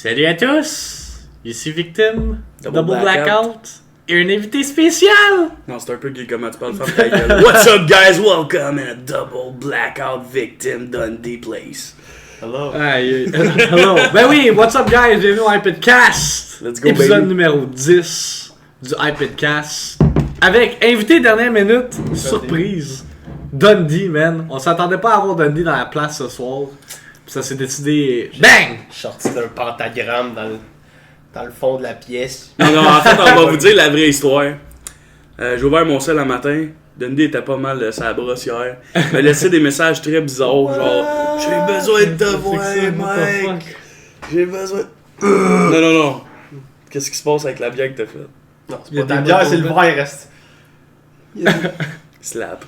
Salut à tous! Ici Victime, Double Blackout, et un invité spécial! Non, c'est un peu gay comment tu parles, femme ta gueule. What's up, guys? Welcome in a Double Blackout Victim Dundee place. Hello. Hello! Ben oui, what's up guys? Bienvenue au iPodcast! Let's go, Épisode baby. numéro 10 du iPodcast. Avec invité dernière minute, surprise, Dundee, man. On s'attendait pas à avoir Dundee dans la place ce soir. Puis ça s'est décidé. Bang! Je suis sorti d'un pentagramme dans le fond de la pièce. Non, en fait, on va vous dire la vraie histoire. J'ai ouvert mon sel un matin. Dundee était pas mal sa brosse hier. Il m'a laissé des messages très bizarres, genre j'ai besoin de te voir, mec. J'ai besoin. Non. Qu'est-ce qui se passe avec la bière que t'as faite? Non, c'est pas ta bière, c'est le verre, reste. Slap.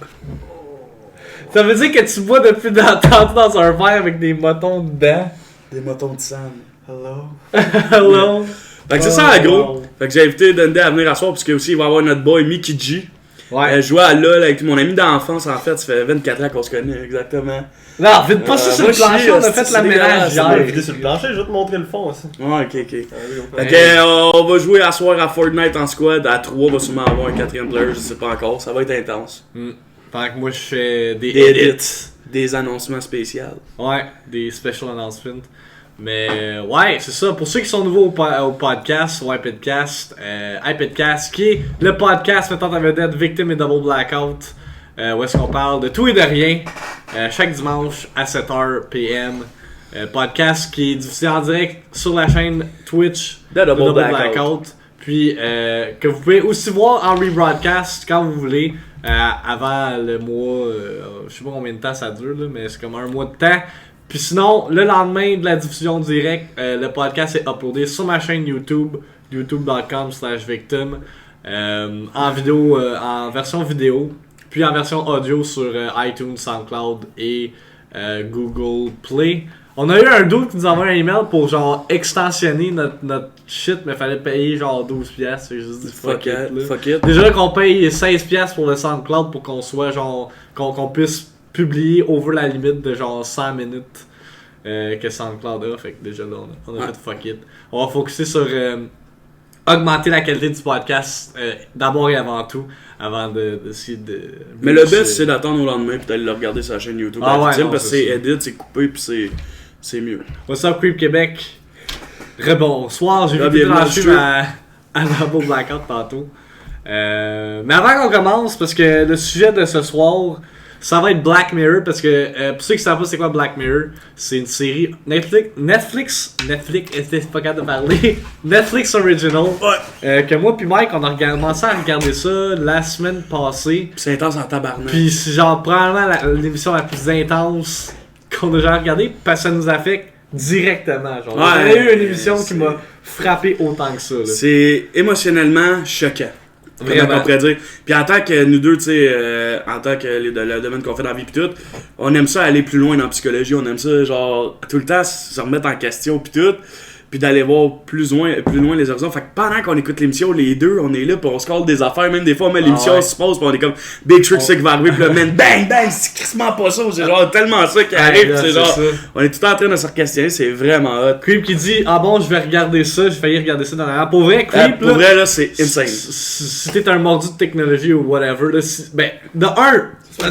Ça veut dire que tu bois depuis longtemps dans un verre avec des motons dedans. Des motons de sang. Hello. Hello! Fait que c'est ça, en gros. Fait que j'ai invité Dundee à venir à soir, parce que aussi il va y avoir notre boy Mickey G. Ouais. Je jouais à LOL avec mon ami d'enfance, en fait, ça fait 24 ans qu'on se connaît, exactement. Non, vite pas ça sur le moi, plancher, je on suis, a fait c'est la ménage dégueulasse, On a hier. vidé sur le plancher, je vais te montrer le fond aussi. Ouais, ok. Fait que, on va jouer à soir à Fortnite en squad, à 3, on va sûrement avoir un 4ème player, je sais pas encore, ça va être intense. Fait que moi je fais des Des edits. edits, des annoncements spéciaux. Ouais, des special announcements. Mais ouais, c'est ça. Pour ceux qui sont nouveaux au podcast, au iPodcast, iPodcast qui est le podcast mettant en vedette Victim et Double Blackout, où est-ce qu'on parle de tout et de rien, chaque dimanche à 7h PM. Podcast qui est diffusé en direct sur la chaîne Twitch De Double Blackout. Puis que vous pouvez aussi voir en rebroadcast quand vous voulez. Avant le mois, je sais pas combien de temps ça dure, là, mais c'est comme un mois de temps. Puis sinon, le lendemain de la diffusion directe, le podcast est uploadé sur ma chaîne YouTube, youtube.com/victim, en vidéo, en version vidéo, puis en version audio sur iTunes, SoundCloud et Google Play. On a eu un doute qui nous envoie un email pour genre extensionner notre shit, mais fallait payer genre 12$. J'ai juste dit fuck it. Là. Fuck it. Déjà qu'on paye 16$ pour le SoundCloud pour qu'on soit genre qu'on puisse publier over la limite de genre 100 minutes que SoundCloud a. Fait que déjà là on a fait fuck it. On va focuser sur augmenter la qualité du podcast d'abord et avant tout, avant d'essayer de... Mais le best, c'est d'attendre au lendemain puis d'aller le regarder sur la chaîne YouTube. Ah ouais, non, parce que c'est c'est ça. edit, c'est coupé puis c'est mieux. What's up Creep Québec? Bonsoir, j'ai vu Bienvenue dans dans le le stream stream. à Double Blackout tantôt. Mais avant qu'on commence, parce que le sujet de ce soir, ça va être Black Mirror, parce que pour ceux qui savent pas c'est quoi Black Mirror, c'est une série Netflix, c'est pas capable de parler, Netflix Original, que moi puis Mike on a commencé à regarder ça la semaine passée. Puis c'est intense en tabarnak. Puis c'est genre probablement l'émission la plus intense qu'on a jamais regardée parce que ça nous affecte directement. Genre, Ouais, j'ai eu une émission qui c'est- m'a frappé autant que ça. Là. C'est émotionnellement choquant. Vraiment. On pourrait dire. Puis en tant que nous deux, tu sais, en tant que le domaine qu'on fait dans la vie pis tout, on aime ça aller plus loin dans la psychologie, on aime ça genre tout le temps se remettre en question pis tout, puis d'aller voir plus loin les horizons. Fait que pendant qu'on écoute l'émission, les deux, on est là pis on se colle des affaires, même des fois on met l'émission ouais. se pose pis on est comme Big Trick ça qui va arriver pis là, man, bang, c'est crissement pas ça, c'est genre tellement ça qui arrive, là, pis c'est c'est genre, ça. on est tout le temps en train de se questionner, c'est vraiment hot. Creep qui dit ah bon je vais regarder ça, j'ai failli regarder ça dans la... Pour vrai Creep Pour là, vrai là, c'est insane. si t'es un mordu de technologie ou whatever là, ben de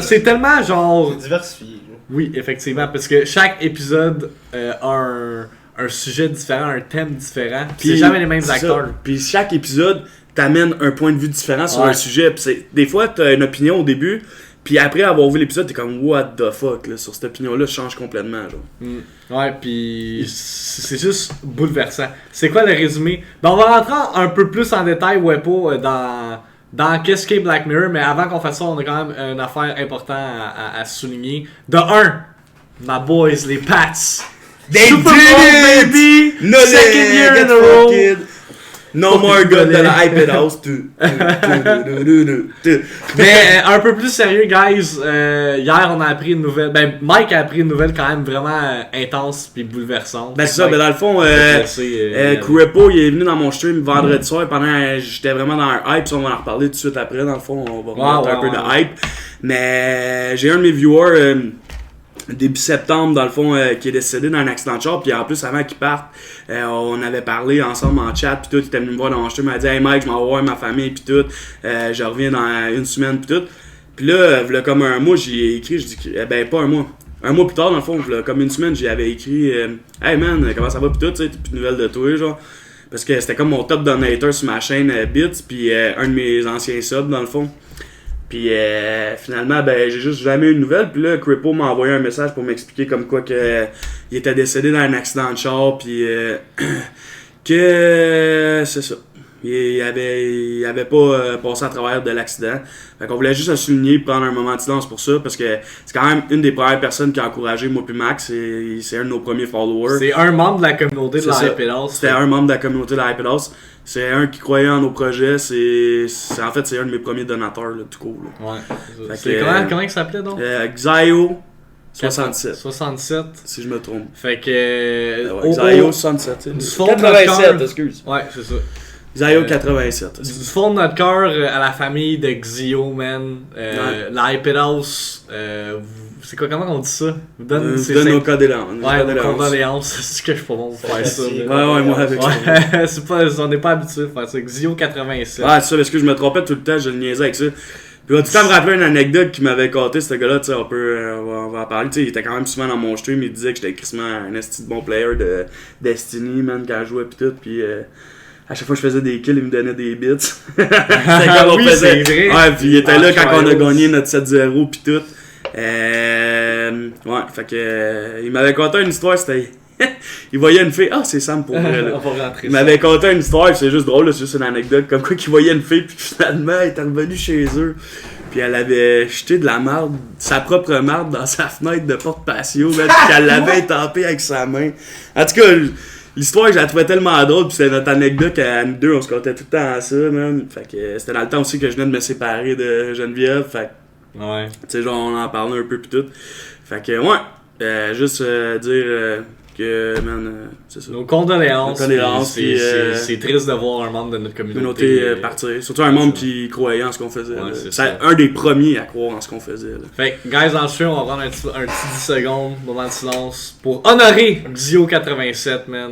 c'est tellement genre C'est diversifié. là. oui effectivement parce que chaque épisode a un sujet différent, un thème différent. Puis c'est jamais les mêmes c'est acteurs. ça. Puis chaque épisode t'amène un point de vue différent sur Ouais. un sujet. Puis des fois, t'as une opinion au début, puis après avoir vu l'épisode, t'es comme what the fuck, là, sur cette opinion-là, je change complètement. Genre. Ouais, puis c'est juste bouleversant. C'est quoi le résumé? Ben, on va rentrer un peu plus en détail, ouais, pas dans qu'est-ce qu'est Black Mirror, mais avant qu'on fasse ça, on a quand même une affaire importante à souligner. De 1, my boys, les Pats. They Super did Bowl, it! baby! No Second year in a row! No more Fucking good de la gollet. iPad House. Mais un peu plus sérieux, guys. Hier, on a appris une nouvelle. Ben, Mike a appris une nouvelle quand même vraiment intense puis bouleversante. Ben c'est ça, ben dans le fond, Kurepo il est venu dans mon stream vendredi soir pendant j'étais vraiment dans un hype, ça, on va en reparler tout de suite après, dans le fond, on va remettre un peu de hype. Mais j'ai un de mes viewers début septembre, dans le fond, qui est décédé dans un accident de char. Puis en plus, avant qu'il parte, on avait parlé ensemble en chat. Puis tout, il était venu me voir dans mon chute. Il m'a dit, hey Mike, je m'en vais voir ma famille. Puis tout, je reviens dans une semaine. Puis tout. Puis là, v'là comme un mois, j'ai écrit. Je dis, ben pas un mois. Un mois plus tard, dans le fond, v'là comme une semaine, j'avais écrit, hey man, comment ça va? Puis tout, tu sais, plus de nouvelles de toi, genre. Parce que c'était comme mon top donator sur ma chaîne Bits. Puis un de mes anciens subs, dans le fond. Puis finalement, ben j'ai juste jamais eu de nouvelles. Puis là, Crippo m'a envoyé un message pour m'expliquer comme quoi que il était décédé dans un accident de char. Puis que c'est ça. Il avait pas passé à travers de l'accident. Fait qu'on voulait juste le souligner, prendre un moment de silence pour ça. Parce que c'est quand même une des premières personnes qui a encouragé moi puis Max. C'est un de nos premiers followers. C'est un membre de la communauté de la Hype House. C'était un membre de la communauté de la Hype House. C'est un qui croyait en nos projets. En fait, c'est un de mes premiers donateurs, là, tout court. Là. Ouais. C'est comment il s'appelait donc? Xayo 67. 67. Si je me trompe. Fait que. Xayo 67. Du fond de notre 87, cœur. excuse. Ouais, c'est ça. Xayo 87. Du fond de notre cœur à la famille de Xio, man. La Hype House. C'est quoi, comment on dit ça? Vous donne nos condoléances. Ouais, nos condoléances. C'est ce que je suis pas bon pour faire ça. Ouais, moi avec ça. On n'est pas habitué de faire ça. Xio 87. Ah, c'est ça, parce que je me trompais tout le temps, je le niaisais avec ça. Puis, tout le temps me rappeler une anecdote qui m'avait conté, ce gars-là, tu sais, on va en parler. Tu sais, il était quand même souvent dans mon stream, il disait que j'étais crissement un esti de bon player de Destiny, man, quand je jouais, pis tout. Puis, à chaque fois que je faisais des kills, il me donnait des bits. C'était comme on faisait. C'est vrai. Ouais, puis il était là quand on a gagné notre 7-0, pis tout. Ouais, fait que. Il m'avait conté une histoire, c'était. Il voyait une fille. Ah, c'est Sam pour vrai, là. Il m'avait conté une histoire, c'est juste drôle, là, c'est juste une anecdote. Comme quoi qu'il voyait une fille, puis finalement, elle était revenue chez eux. Puis elle avait jeté de la marde, sa propre marde, dans sa fenêtre de porte patio, puis qu'elle l'avait étampée avec sa main. En tout cas, l'histoire, je la trouvais tellement drôle, puis c'était notre anecdote qu'à nous deux, on se comptait tout le temps à ça, man. Fait que c'était dans le temps aussi que je venais de me séparer de Geneviève, fait que. Ouais. Tu sais, genre, on en parlait un peu, puis tout. Fait que, ouais, juste dire. Que, man, c'est ça. Nos condoléances. C'est triste de voir un membre de notre communauté partir. Surtout un membre qui croyait en ce qu'on faisait. Ouais, c'est un des premiers à croire en ce qu'on faisait. Là. Fait que, guys, dans le stream, on va prendre un petit 10 secondes, moment de silence, pour honorer Xio87, man.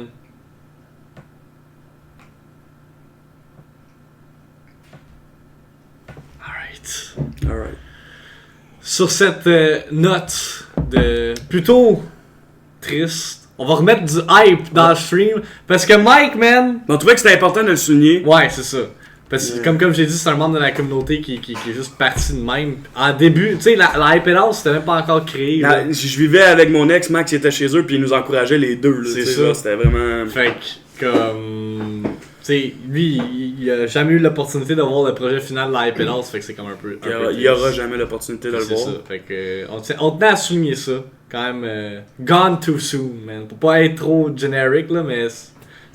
Alright. Sur cette note de plutôt triste, on va remettre du hype dans le stream. Parce que Mike, man. On trouvait que c'était important de le souligner. Ouais, c'est ça. Parce que, comme j'ai dit, c'est un membre de la communauté qui est juste parti de même. En début, tu sais, la Hype House, c'était même pas encore créé. Je vivais avec mon ex, Max, il était chez eux, puis il nous encourageait les deux. Là, c'est ça. C'était vraiment. Fait que, comme. Tu sais, lui, il a jamais eu l'opportunité de voir le projet final de la Hype House, fait que c'est comme un peu. Il y aura jamais l'opportunité de le voir. C'est ça. Fait que, on tenait à souligner ça. Quand même, gone too soon, man. Pour pas être trop generic, là, mais.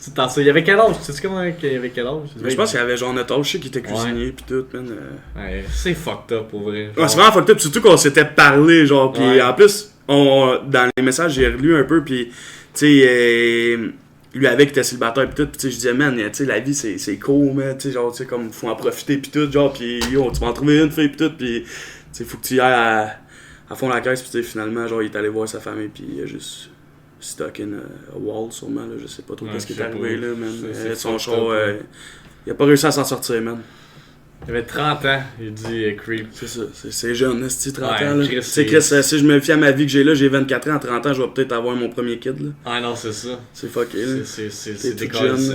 C'est dans ça. Il y avait quel âge? Tu sais comment il y avait quel âge? Je pense qu'il y avait genre notre âge, je sais qu'il était cuisinier pis tout, man. Ouais, c'est fucked up pour vrai. Ouais, c'est vraiment fucked up, surtout qu'on s'était parlé, genre, pis en plus, dans les messages, j'ai relu un peu, pis, tu sais, lui avec qui était célibataire pis tout, pis tu sais, je disais, man, tu sais, la vie c'est cool, man, tu sais, genre, tu sais, comme, faut en profiter pis tout, genre, pis yo, tu vas en trouver une fille pis tout, pis, tu sais, faut que tu y ailles à fond la caisse, pis tu sais, finalement, genre, il est allé voir sa famille, pis il a juste. Stuck in a wall, sûrement, là. Je sais pas trop ce qui est arrivé, là, man. Son char, il a pas réussi à s'en sortir, man. Il avait 30 ans, il dit Creep. C'est ça, c'est jeune, c'est 30 ans, là. Tu sais, Chris, si je me fie à ma vie que j'ai là, j'ai 24 ans, à 30 ans, je vais peut-être avoir mon premier kid, là. Ah non, c'est ça. C'est fucké, là. C'est décollé, ça.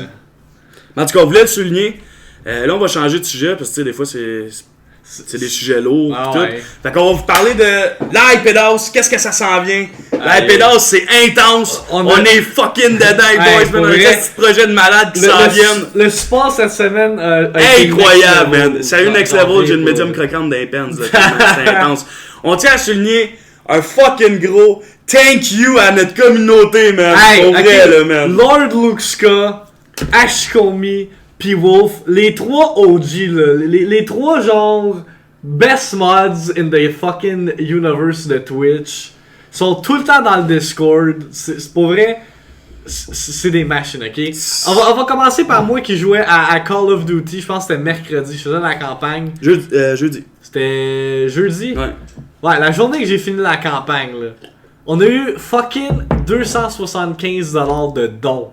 Mais en tout cas, on voulait le souligner. Là, on va changer de sujet, parce que, tu sais, des fois, c'est des sujets lourds pis tout. Ouais. Fait qu'on va vous parler de la Hype House. Qu'est-ce que ça s'en vient? La Hype House, c'est intense. On est fucking dedans, boys. On a un petit projet de malade qui s'en viennent. Le support cette semaine incroyable, man. Ça a eu next level. J'ai une médium croquante d'un pens. C'est intense. On tient à souligner un fucking gros thank you à notre communauté, man. Pour vrai, là, man. Lord Luxka, Ashkomi, P Wolf, les trois OG, là, les trois genre best mods in the fucking universe de Twitch sont tout le temps dans le Discord. C'est pour vrai, c'est des machines, ok? On va commencer par moi qui jouais à Call of Duty, je pense que c'était mercredi, je faisais la campagne. Jeudi. C'était jeudi? Ouais. Ouais, la journée que j'ai fini la campagne, là. On a eu fucking 275$ de dons.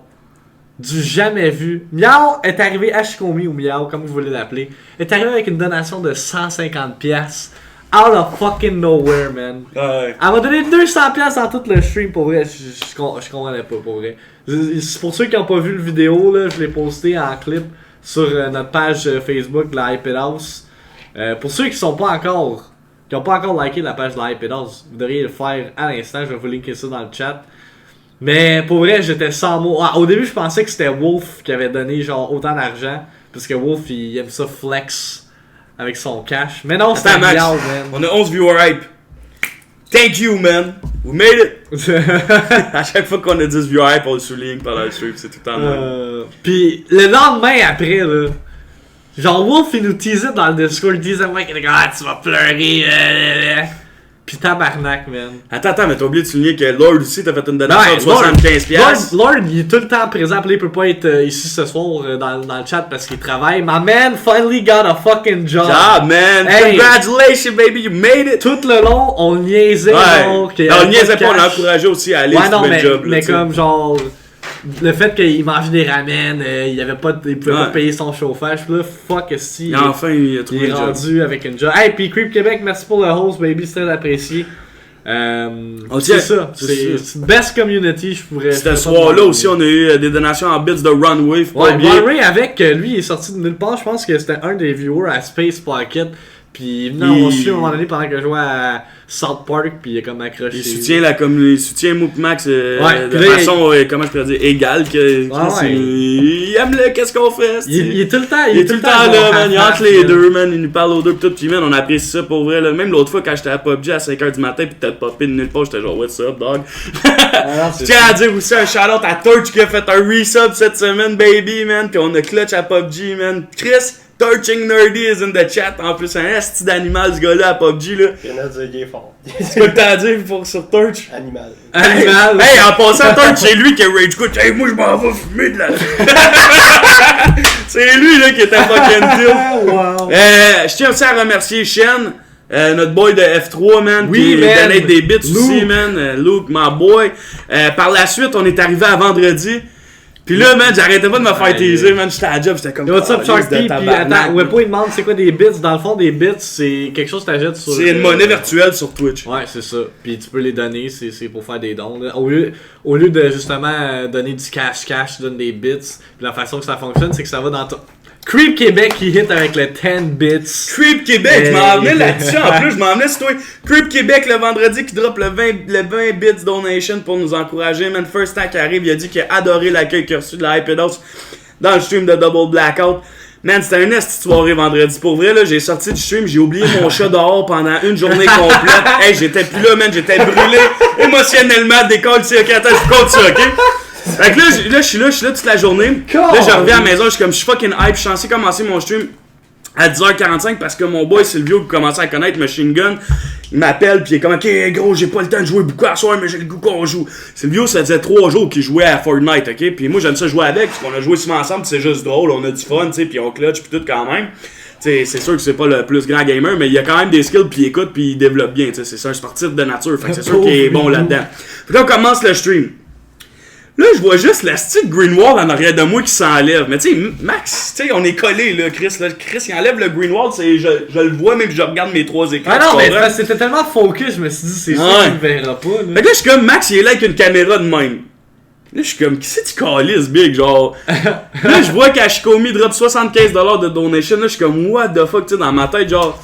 Du jamais vu. Miao est arrivé, Ashikomi ou Miao, comme vous voulez l'appeler, est arrivé avec une donation de 150$. Out of fucking nowhere, man. Ouais. Elle m'a donné 200$ dans tout le stream, pour vrai. Je comprenais pas, pour vrai. C'est pour ceux qui n'ont pas vu le vidéo, là, je l'ai posté en clip sur notre page Facebook de la Hype It House. Pour ceux qui n'ont pas encore liké la page de la Hype It House, vous devriez le faire à l'instant. Je vais vous linker ça dans le chat. Mais pour vrai, j'étais sans mots. Ah, au début, je pensais que c'était Wolf qui avait donné genre autant d'argent. Parce que Wolf, il aime ça flex avec son cash. Mais non, c'était Max, Miao, man. on a 11 viewers hype. Thank you, man. We made it. À chaque fois qu'on a 10 viewers hype, on le souligne pendant le stream. C'est tout le temps même. Puis le lendemain après, là, genre Wolf, il nous teasait dans le Discord. Il disait, mec, tu vas pleurer. Pis tabarnak, man. Attends, mais t'as oublié de souligner que Lord aussi t'a fait une donation de 75$. Lord, il est tout le temps présent. Puis il peut pas être ici ce soir dans le chat parce qu'il travaille. My man finally got a fucking job. Job, man. Hey. Congratulations, baby. You made it. Tout le long, on niaisait. Ouais. Genre, Non, on niaisait pas, on l'a encouragé aussi à aller trouver le job. Mais comme genre. Le fait qu'il mangeait des ramen, il pouvait pas payer son chauffage. Pis là, fuck, si. Enfin, il a trouvé il est le job. rendu avec une job. Hey, pis Creep Québec, merci pour le host, baby, c'est très apprécié. C'est ça. C'est best community, je pourrais. Ce soir-là aussi, on a eu des donations en bits de Runway. Ouais, Runway avec lui, il est sorti de nulle part. Je pense que c'était un des viewers à Space Pocket. Puis il venait en suit à un moment donné pendant que je jouais à South Park, puis il est comme accroché. Il soutient la communauté, il soutient Moop Max de façon, comment je pourrais dire, égale. Il aime qu'est-ce qu'on fait. Il est tout le temps, il est tout le temps là, man. Il entre les deux, man. Il nous parle aux deux, pis tout. Puis, man, on apprécie ça pour vrai. Là. Même l'autre fois, quand j'étais à PUBG à 5h du matin, pis t'as popé de nulle part, j'étais genre, what's up, dog? Je tiens à dire aussi un shout-out à Torch qui a fait un resub cette semaine, baby, man. Pis on a clutch à PUBG, man. Chris, Torching Nerdy is in the chat. En plus, un esti d'animal, ce gars-là à PUBG, là. Il y en a dit qu'il est fort. C'est quoi que t'as à dire sur Torch? Animal. Hey, en passant, Torch, c'est lui qui a rage quit. Hey, moi, je m'en vais fumer de la... C'est lui, là, qui était fucking tilt. Wow. Je tiens aussi à remercier Shen. Notre boy de F3, man, oui, qui donne des bits aussi, man. Luke, my boy. Par la suite, on est arrivé à vendredi. Pis là, man, j'arrêtais pas de me faire teaser, man. J'étais à la job, j'étais comme. What's up, Sharky? Pis attends, Wepo il demande c'est quoi des bits. Dans le fond, des bits, c'est quelque chose que t'achètes sur. C'est une monnaie virtuelle sur Twitch. Ouais, c'est ça. Puis tu peux les donner, c'est pour faire des dons. Là. Au lieu de justement donner du cash, tu donnes des bits. Puis la façon que ça fonctionne, c'est que ça va dans ton. Creep Québec qui hit avec le 10 bits. Creep Québec, je m'en emmenais là-dessus en plus, je m'en emmenais sur toi. Creep Québec le vendredi qui drop le 20 bits donation pour nous encourager. Man, first time qui arrive, il a dit qu'il a adoré l'accueil qu'il a reçu de la Hype It House dans le stream de Double Blackout. Man, c'était une esti soirée vendredi. Pour vrai, là, j'ai sorti du stream, j'ai oublié mon chat dehors pendant une journée complète. Hey, j'étais plus là, man, j'étais brûlé émotionnellement, décolle, tu sais, attends, je compte ça, ok? Fait que là, je suis là toute la journée. Là, je reviens à la maison, je suis fucking hype. Je suis censé commencer mon stream à 10h45 parce que mon boy Silvio qui commençait à connaître Machine Gun, il m'appelle pis il est comme, ok gros, j'ai pas le temps de jouer beaucoup à soir, mais j'ai le goût qu'on joue. Silvio, ça faisait 3 jours qu'il jouait à Fortnite, ok? Pis moi, j'aime ça jouer avec, parce qu'on a joué souvent ensemble, pis c'est juste drôle, on a du fun, tu sais, pis on clutch pis tout quand même. T'sais, c'est sûr que c'est pas le plus grand gamer, mais il a quand même des skills pis il écoute pis il développe bien, t'sais, c'est un sportif de nature, fait que c'est sûr qu'il est bon là-dedans. Fait que là, on commence le stream. Là, je vois juste la style green wall en arrière de moi qui s'enlève. Mais tu sais, Max, tu sais, on est collé là, Chris. Là. Chris, il enlève le green wall, je le vois même que je regarde mes 3 écrans. Ah non, mais c'était tellement focus, je me suis dit, c'est sûr qu'il me verra pas. Là. Fait que là, je suis comme, Max, il est là avec une caméra de même. Là, je suis comme, qui c'est tu calisses, big, genre. Là, je vois qu'Ashikomi drop 75$ de donation. Là, je suis comme, what the fuck, tu sais, dans ma tête, genre.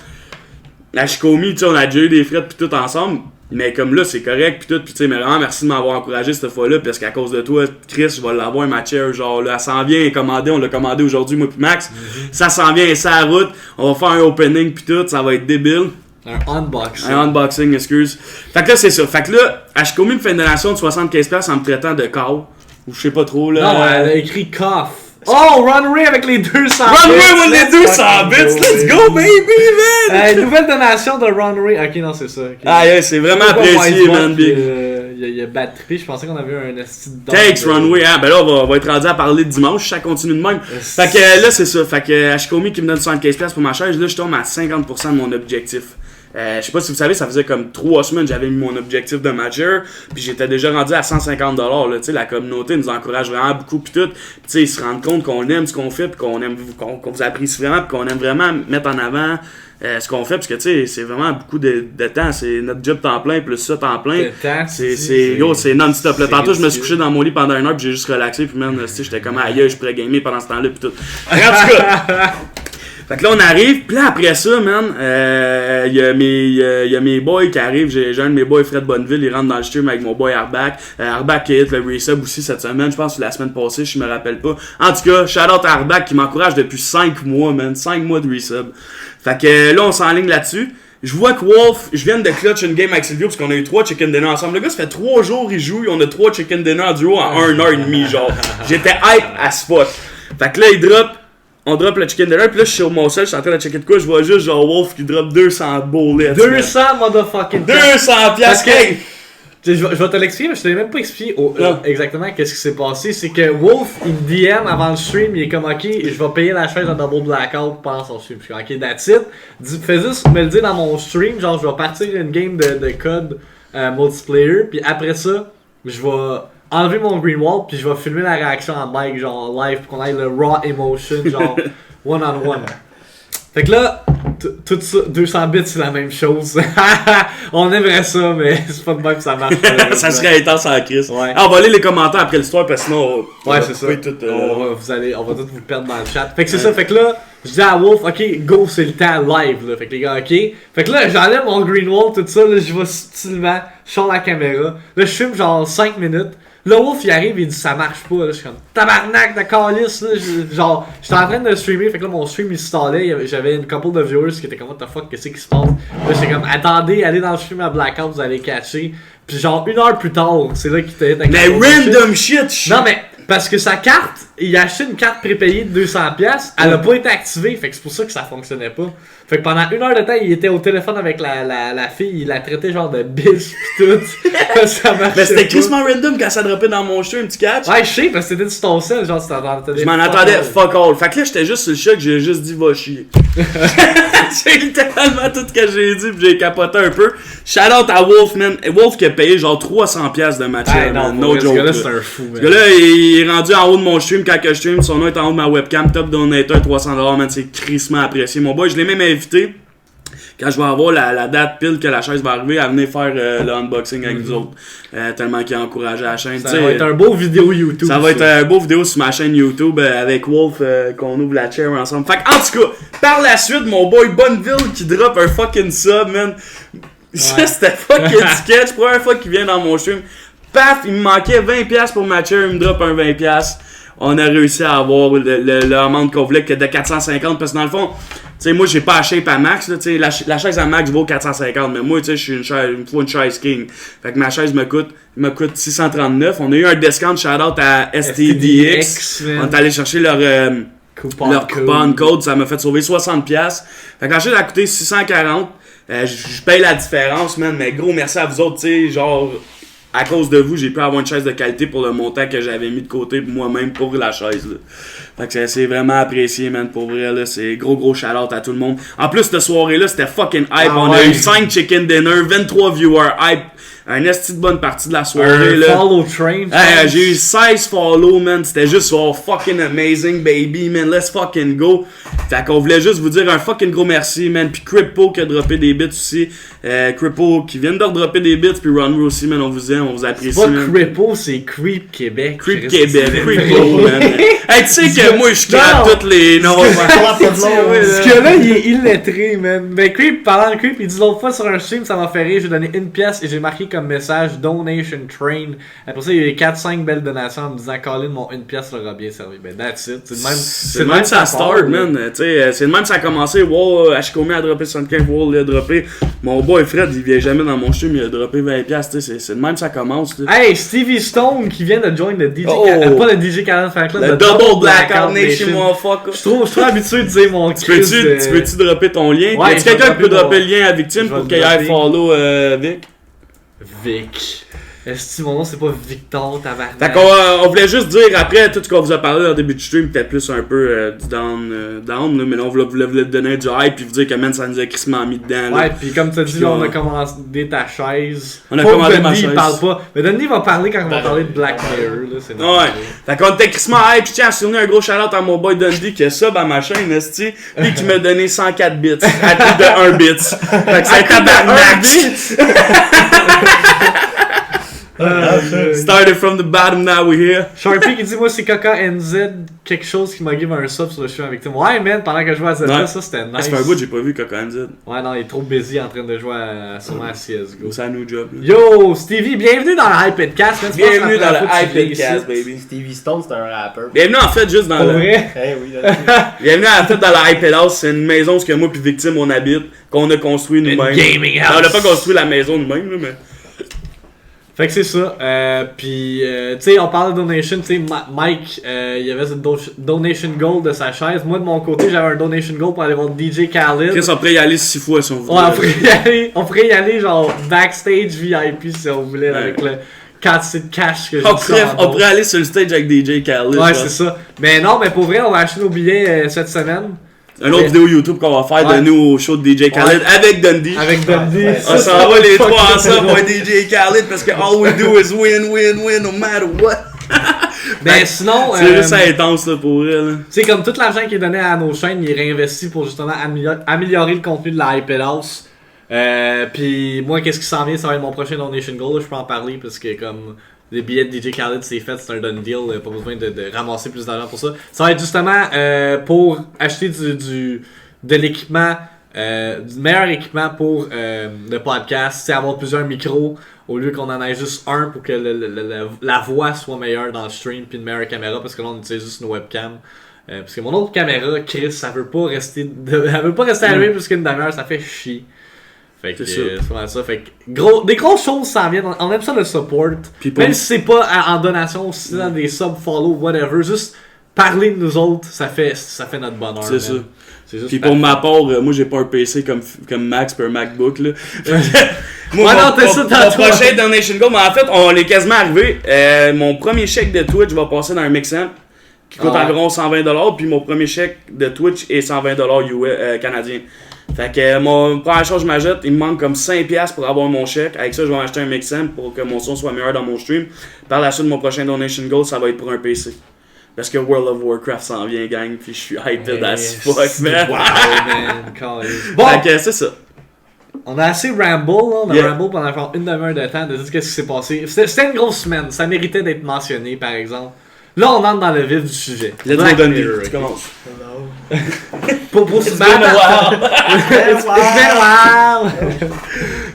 Ashikomi, tu sais, on a déjà eu des frettes pis tout ensemble. Mais comme là, c'est correct, pis tout, pis tu sais, mais vraiment, merci de m'avoir encouragé cette fois-là, parce qu'à cause de toi, Chris, je vais l'avoir, ma chair, genre, là, elle s'en vient, elle est commandée, on l'a commandé aujourd'hui, moi pis Max, ça s'en vient, c'est à la route, on va faire un opening pis tout, ça va être débile. Un unboxing. Un unboxing, excuse. Fait que là, c'est ça, fait que là, Ashikomi me fait une donation de 75$ en me traitant de cow, ou je sais pas trop, là. Non, elle a écrit cough. Oh, Runway avec les 200 bits! Runway with les 200 bits! Let's go, baby, man! Nouvelle donation de Runway. Ok, non, c'est ça. Okay. Ah, yeah, c'est vraiment apprécié, man, big. Il a battrippé, je pensais qu'on avait un esti de Thanks, Runway. Ah, ben là, on va être rendu à parler de dimanche, ça continue de même. Fait que là, c'est ça. Fait que Ashikomi qui me donne 75$ pour ma chaise, là, je tombe à 50% de mon objectif. Je sais pas si vous savez, ça faisait comme 3 semaines j'avais mis mon objectif de major, puis j'étais déjà rendu à 150$. Là, tu sais, la communauté nous encourage vraiment beaucoup, puis tout. Puis tu sais, ils se rendent compte qu'on aime ce qu'on fait, puis qu'on vous apprécie vraiment, puis qu'on aime vraiment mettre en avant ce qu'on fait, parce que tu sais, c'est vraiment beaucoup de temps. C'est notre job temps plein, plus ça temps plein. C'est non-stop. Là, tantôt, je me suis couché dans mon lit pendant 1 heure, puis j'ai juste relaxé, puis même, j'étais comme aïe, je pourrais gamer pendant ce temps-là, puis tout. En tout cas. Fait que là, on arrive, pis là, après ça, man, y a mes boys qui arrivent. J'ai un de mes boys, Fred Bonneville, il rentre dans le stream avec mon boy Arbac. Arbac qui hit le resub aussi cette semaine, je pense que la semaine passée, je me rappelle pas. En tout cas, shout out à Arbac qui m'encourage depuis 5 mois, man. 5 mois de resub. Fait que là, on s'enligne là-dessus. Je vois que Wolf, je viens de clutch une game avec Silvio parce qu'on a eu 3 chicken dinner ensemble. Le gars, ça fait 3 jours il joue, on a 3 chicken dinner en duo en 1h30, genre. J'étais hype à spot. Fait que là, on drop le chicken dinner, puis là, je suis sur mon sel, je suis en train de checker de quoi, je vois juste genre Wolf qui drop 200 bullets. 200 motherfucking 200 piastres! Je vais te l'expliquer, mais je t'ai même pas expliqué exactement qu'est-ce qui s'est passé. C'est que Wolf, il me DM avant le stream, il est comme ok, je vais payer la chaise en double blackout pendant son stream. Je suis ok, that's it. Fais juste me le dire dans mon stream, genre je vais partir une game de code multiplayer, puis après ça, je vais enlever mon green wall, puis je vais filmer la réaction en mic, genre live, pour qu'on ait le raw emotion, genre one-on-one. Fait que là, tout ça, 200 bits, c'est la même chose. On aimerait ça, mais c'est pas de même que ça marche. Ça serait intense en crise. Ouais. On va aller les commentaires après l'histoire, parce que sinon, ouais, c'est ça. Tout, on va tout vous perdre dans le chat. Fait que c'est ça, fait que là, je dis à Wolf, ok, go, c'est le temps live, là. Fait que les gars, ok. Fait que là, j'enlève mon green wall, tout ça, là, je vais subtilement, je sors la caméra. Là, je filme genre 5 minutes. Là, Wolf, il arrive, il dit ça marche pas. Là, je suis comme tabarnak de calice. Là, genre, j'étais en train de streamer, fait que là, mon stream il stallait. J'avais une couple de viewers qui étaient comme what the fuck, qu'est-ce qui se passe? Là, j'étais comme attendez, allez dans le stream à Blackout, vous allez catcher. Puis genre, 1 heure plus tard, c'est là qu'il était avec mais random shit! Non, mais parce que sa carte, il a acheté une carte prépayée de 200$, elle a pas été activée, fait que c'est pour ça que ça fonctionnait pas. Fait que pendant 1 heure de temps, il était au téléphone avec la fille, il la traitait genre de bitch pis tout. Ça marchait. Mais c'était crissement random quand ça droppait dans mon stream, tu catch? Ouais, je sais, parce que c'était du ton sel, genre, je m'en attendais fuck all. Fait que là, j'étais juste sur le choc, j'ai juste dit va chier. C'est littéralement tout ce que j'ai dit, pis j'ai capoté un peu. Shout out à Wolf, man. Wolf qui a payé genre 300$ de match. Hey, non, no joke. Ce gars-là, c'est un fou, man. Ce gars-là, il est rendu en haut de mon stream quand que je stream. Son nom est en haut de ma webcam. Top donator, 300$, man. C'est crissement apprécié. Mon boy, je l'ai même invité. Quand je vais avoir la date pile que la chaise va arriver, à venir faire le unboxing avec nous autres. Tellement qu'il a encouragé la chaîne. Ça va être un beau vidéo YouTube. Ça va être un beau vidéo sur ma chaîne YouTube avec Wolf qu'on ouvre la chair ensemble. Fait en tout cas, par la suite, mon boy Bonneville qui drop un fucking sub, man. Ça, c'était fucking sketch. Première fois qu'il vient dans mon stream. Paf, il me manquait 20$ pour ma chair, il me drop un 20$. On a réussi à avoir l'amende qu'on voulait que de 450$. Parce que dans le fond, tu sais, moi, j'ai pas la shape à max, là, tu sais, la chaise à max vaut 450$, mais moi, tu sais, je suis une fois une chaise king. Fait que ma chaise me coûte 639$. On a eu un discount shout-out à STDX. On est allé chercher leur coupon code, ça m'a fait sauver 60$. Fait que la chaise a coûté 640$. Je paye la différence, man, mais gros, merci à vous autres, tu sais, genre... À cause de vous, j'ai pu avoir une chaise de qualité pour le montant que j'avais mis de côté pour moi-même pour la chaise. Là. Fait que c'est vraiment apprécié, man, pour vrai. Là. C'est gros shout-out à tout le monde. En plus, cette soirée-là, c'était fucking hype. On a eu 5 chicken dinner, 23 viewers hype. Un esti de bonne partie de la soirée. Un follow train. J'ai eu 16 follow, man. C'était juste oh, fucking amazing, baby, man. Let's fucking go. Fait qu'on voulait juste vous dire un fucking gros merci, man. Puis Crippo qui a droppé des bits aussi. Crippo qui vient de redropper des bits. Puis Runru aussi, man. On vous aime, on vous apprécie. C'est pas Crippo, c'est Creep Québec. Creep Québec, Crippo, man. Hey, tu sais que moi, je craque toutes les noms. Ce gars-là, il est illettré, man. Mais Creep, parlant de Creep, il dit l'autre fois sur un stream, ça m'a fait rire. J'ai donné 1$ et j'ai marqué comme message Donation Train. Après ça, il y a eu 4-5 belles donations en me disant Colin, mon 1$ leur a bien servi. Ben, that's it. C'est le même ça start, man. C'est le même ça a commencé. Wow, Ashikomi a droppé 75, wow, il a droppé. Mon boy Fred, il vient jamais dans mon stream, il a droppé 20$. C'est le même ça commence. Là. Hey, Stevie Stone qui vient de join le DJ. Pas le DJ Karen Fan Club, le Double Blackout Nation, motherfucker. Je suis trop habitué de dire mon Tu peux-tu dropper ton lien? Ouais, y a quelqu'un qui peut dropper le lien à Victime pour qu'il aille follow Vic? Vic. Est-ce que mon nom c'est pas Victor Tabarnak? Fait qu'on voulait juste dire, après tout ce qu'on vous a parlé au début du stream, peut-être plus un peu du down, là, mais là, on voulait donner du hype puis vous dire que man, ça nous a crissement mis dedans. Là. Ouais, puis comme tu as dit, là, on a commandé ta chaise. On a Faut que commandé ma Dundee, chaise. il parle pas. Mais Dundee va parler quand on va parler de Black Mirror, là, c'est Ouais. normal. Fait qu'on était crissement hype, puis tiens, à souvenir un gros shout-out à mon boy Dundee qui a sub à ma chaîne, esti, puis qui m'a donné 104 bits, à coup de 1 bit. Fait que c'est un tabarnak! Started from the bottom, now we're here. Sharpie qui dit moi c'est Kaka NZ quelque chose qui m'a give un sub sur le stream avec toi. Ouais man, pendant que je jouais à Zelda, Ouais. ça c'était nice. Ah, ça fait un bout, j'ai pas vu Coca Z. Ouais non, il est trop busy en train de jouer sûrement à CSGO. C'est un new job. Là. Yo Stevie, bienvenue dans le iPadcast. man. Tu penses Bienvenue que la dans le première fois que tu viens iPadcast, ici? baby. Stevie Stone, c'est un rappeur. Bienvenue en fait juste dans Pour le. vrai? Eh oui, là, Bienvenue en fait dans la iPad House, c'est une maison où moi puis Victime on habite, qu'on a construit nous-mêmes. gaming house. On a pas construit la maison nous-mêmes, là, mais. Fait que c'est ça. Puis, tu sais, on parle de donation. Tu sais, Mike, il y avait cette donation goal de sa chaise. Moi, de mon côté, j'avais un donation goal pour aller voir DJ Khaled. Chris, on pourrait y aller 6 fois si on voulait. Ouais, on pourrait y aller genre backstage VIP si on voulait, Ouais. avec le quantité de cash que j'ai On pourrait aller sur le stage avec DJ Khaled. Ouais, genre. c'est ça. Mais non, mais pour vrai, on va acheter nos billets cette semaine. Une autre vidéo YouTube qu'on va faire Ouais. de nous au show de DJ Khaled avec Dundee. Avec Dundee. Ouais, On s'en va les fucking trois ensemble drôle. pour DJ Khaled parce que all we do is win, win, win no matter what. Mais sinon, C'est juste ça intense là pour elle. Là. c'est comme tout l'argent qui est donné à nos chaînes, il est réinvesti pour justement améliorer le contenu de la iPad House. Puis moi, qu'est-ce qui s'en vient, ça va être mon prochain donation goal. Là, je peux en parler parce que comme les billets de DJ Khaled c'est fait, c'est un done deal, pas besoin de ramasser plus d'argent pour ça. Ça va être justement pour acheter de l'équipement, du meilleur équipement pour le podcast, c'est avoir plusieurs micros au lieu qu'on en ait juste un pour que la voix soit meilleure dans le stream puis une meilleure caméra parce que là on utilise juste une webcam. Parce que mon autre caméra, Chris, ça veut pas rester allumée plus qu'une demi-heure, ça fait chier. Fait que C'est ça. c'est vraiment ça. Fait que des grosses choses s'en viennent. On aime ça le support. Puis pour- Même si c'est pas en donation, si c'est dans des sub, follow, whatever, juste parler de nous autres, ça fait notre bonheur. C'est man. ça. C'est juste Puis pour ma part, moi j'ai pas un PC comme Max pis un MacBook là. Ouais, non, t'as ça mon tantôt. prochain donation goal, mais en fait on est quasiment arrivé. Mon premier chèque de Twitch va passer dans un Mixamp qui coûte Ah ouais. environ 120$, puis mon premier chèque de Twitch est 120$ canadien. Fait que mon première chose que je m'ajoute, il me manque comme 5$ pour avoir mon chèque. Avec ça, je vais m'acheter un Mixamp pour que mon son soit meilleur dans mon stream. Par la suite, mon prochain donation goal, ça va être pour un PC. Parce que World of Warcraft s'en vient, gang, puis je suis hyped as fuck, man. Wow, man. Caliste. Bon, Fait que c'est ça. on a assez ramble, là. On a Yeah. ramble pendant genre une demi-heure de temps de dire qu'est-ce qui s'est passé. C'était une grosse semaine. Ça méritait d'être mentionné, par exemple. Là, on entre dans le vif du sujet. Let's Black go, Dundee. Mirror, Tu ok. commences. Pour se It's been a battre. while. It's been a while.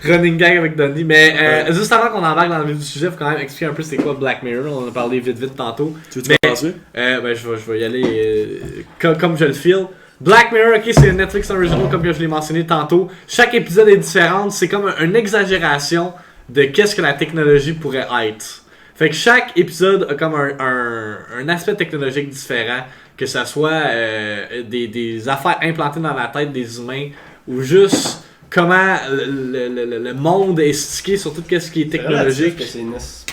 Running gag avec Dundee. Mais juste avant qu'on embarque dans le vif du sujet, faut quand même expliquer un peu c'est quoi Black Mirror. On en a parlé vite tantôt. Tu veux Mais- commencer? Ben, je vais y aller comme je le feel. Black Mirror, ok, c'est un Netflix original comme que je l'ai mentionné tantôt. Chaque épisode est différent. C'est comme une exagération de qu'est-ce que la technologie pourrait être. Fait que chaque épisode a comme un aspect technologique différent. Que ça soit des affaires implantées dans la tête des humains ou juste comment le monde est stické sur tout ce qui est technologique. C'est